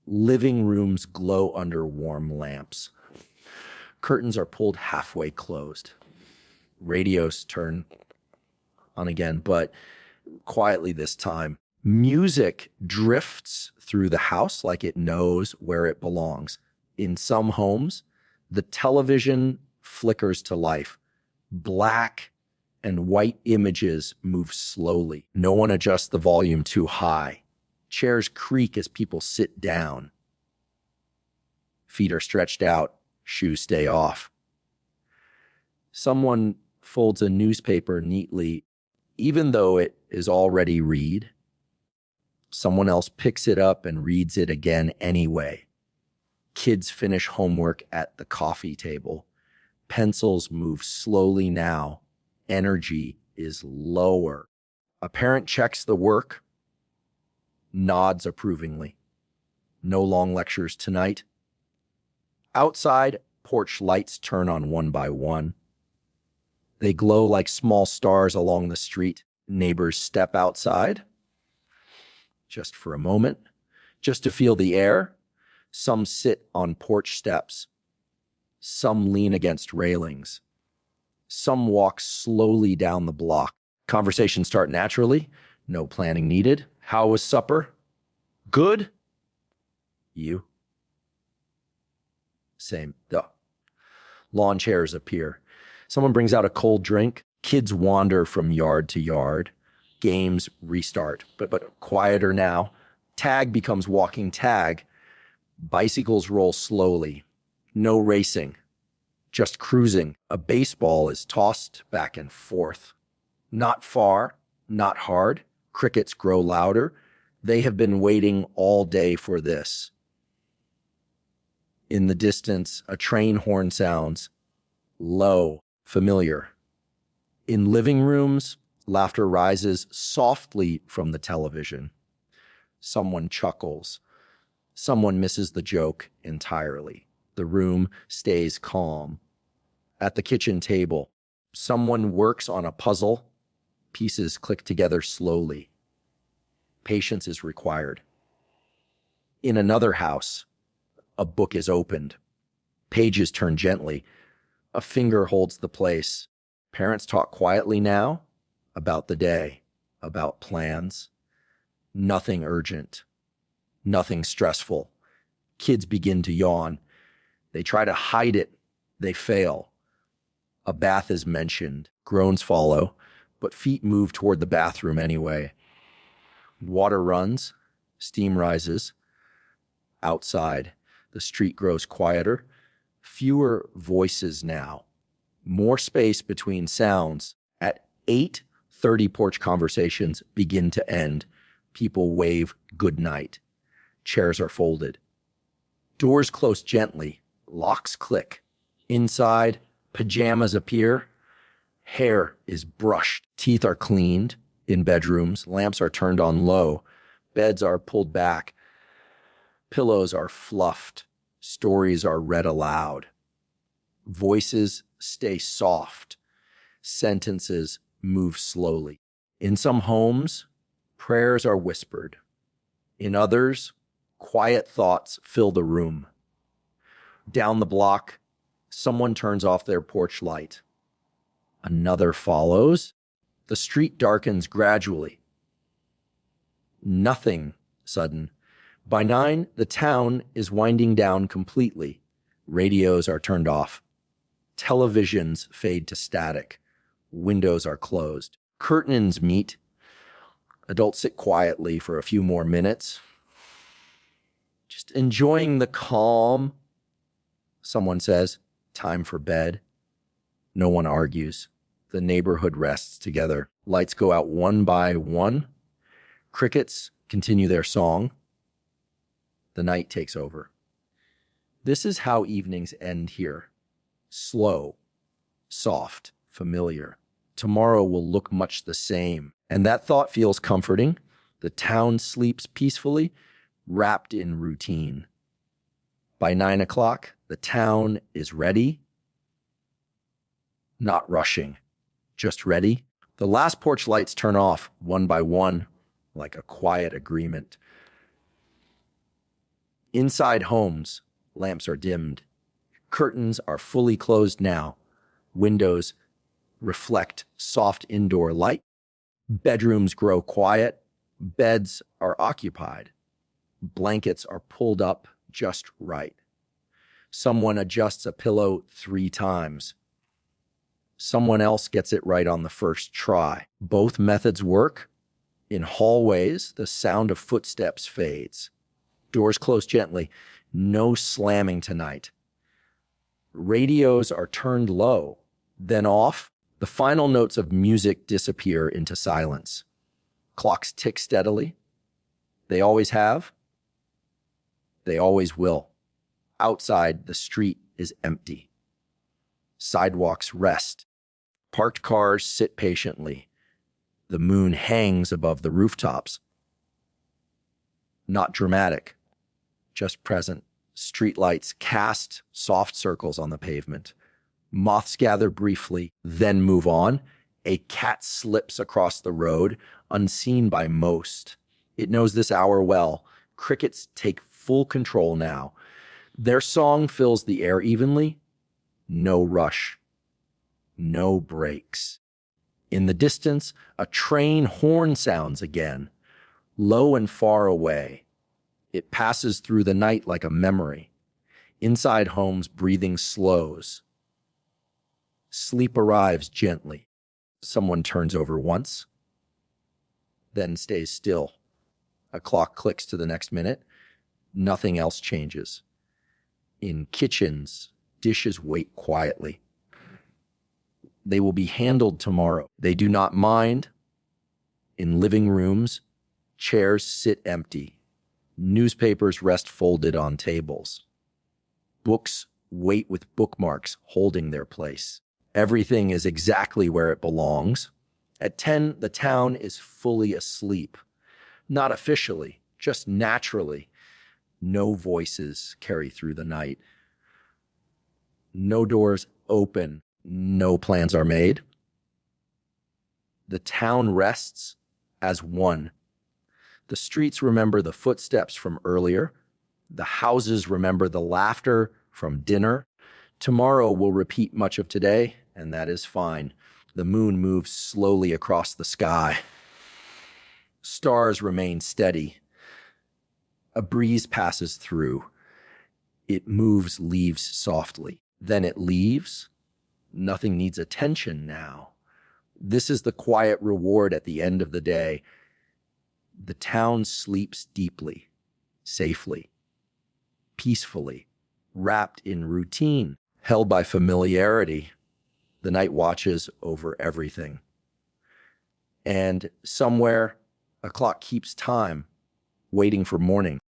Living rooms glow under warm lamps. Curtains are pulled halfway closed. Radios turn on again, but quietly this time. Music drifts through the house like it knows where it belongs. In some homes, the television flickers to life. Black and white images move slowly. No one adjusts the volume too high. Chairs creak as people sit down. Feet are stretched out. Shoes stay off. Someone folds a newspaper neatly, even though it is already read. Someone else picks it up and reads it again anyway. Kids finish homework at the coffee table. Pencils move slowly now. Energy is lower. A parent checks the work, nods approvingly. No long lectures tonight. Outside, porch lights turn on one by one. They glow like small stars along the street. Neighbors step outside, just for a moment, just to feel the air. Some sit on porch steps. Some lean against railings. Some walk slowly down the block. Conversations start naturally. No planning needed. How was supper? Good. You? Same. Duh. Lawn chairs appear. Someone brings out a cold drink. Kids wander from yard to yard. Games restart, but quieter now. Tag becomes walking tag. Bicycles roll slowly. No racing, just cruising. A baseball is tossed back and forth. Not far, not hard. Crickets grow louder. They have been waiting all day for this. In the distance, a train horn sounds. Low, familiar. In living rooms, laughter rises softly from the television. Someone chuckles. Someone misses the joke entirely. The room stays calm. At the kitchen table, someone works on a puzzle. Pieces click together slowly. Patience is required. In another house, a book is opened. Pages turn gently. A finger holds the place. Parents talk quietly now about the day, about plans. Nothing urgent. Nothing stressful. Kids begin to yawn. They try to hide it. They fail. A bath is mentioned. Groans follow, but feet move toward the bathroom anyway. Water runs. Steam rises. Outside, the street grows quieter. Fewer voices now. More space between sounds. At 8:30, porch conversations begin to end. People wave goodnight. Chairs are folded. Doors close gently. Locks click. Inside, pajamas appear. Hair is brushed. Teeth are cleaned. In bedrooms, lamps are turned on low. Beds are pulled back. Pillows are fluffed. Stories are read aloud. Voices stay soft. Sentences move slowly. In some homes, prayers are whispered. In others, quiet thoughts fill the room. Down the block, someone turns off their porch light. Another follows. The street darkens gradually. Nothing sudden. By 9, the town is winding down completely. Radios are turned off. Televisions fade to static. Windows are closed. Curtains meet. Adults sit quietly for a few more minutes, just enjoying the calm. Someone says, "Time for bed." No one argues. The neighborhood rests together. Lights go out one by one. Crickets continue their song. The night takes over. This is how evenings end here. Slow, soft, familiar. Tomorrow will look much the same. And that thought feels comforting. The town sleeps peacefully, wrapped in routine. By 9 o'clock, the town is ready. Not rushing, just ready. The last porch lights turn off one by one, like a quiet agreement. Inside homes, lamps are dimmed. Curtains are fully closed now. Windows reflect soft indoor light. Bedrooms grow quiet. Beds are occupied. Blankets are pulled up just right. Someone adjusts a pillow 3 times. Someone else gets it right on the first try. Both methods work. In hallways, the sound of footsteps fades. Doors close gently. No slamming tonight. Radios are turned low, then off. The final notes of music disappear into silence. Clocks tick steadily. They always have. They always will. Outside, the street is empty. Sidewalks rest. Parked cars sit patiently. The moon hangs above the rooftops. Not dramatic, just present. Streetlights cast soft circles on the pavement. Moths gather briefly, then move on. A cat slips across the road, unseen by most. It knows this hour well. Crickets take full control now. Their song fills the air evenly. No rush. No breaks. In the distance, a train horn sounds again, low and far away. It passes through the night like a memory. Inside homes, breathing slows. Sleep arrives gently. Someone turns over once, then stays still. A clock clicks to the next minute. Nothing else changes. In kitchens, dishes wait quietly. They will be handled tomorrow. They do not mind. In living rooms, chairs sit empty. Newspapers rest folded on tables. Books wait with bookmarks holding their place. Everything is exactly where it belongs. At 10, the town is fully asleep. Not officially, just naturally. No voices carry through the night. No doors open. No plans are made. The town rests as one. The streets remember the footsteps from earlier. The houses remember the laughter from dinner. Tomorrow will repeat much of today, and that is fine. The moon moves slowly across the sky. Stars remain steady. A breeze passes through. It moves leaves softly. Then it leaves. Nothing needs attention now. This is the quiet reward at the end of the day. The town sleeps deeply, safely, peacefully, wrapped in routine, held by familiarity. The night watches over everything. And somewhere, a clock keeps time, waiting for morning.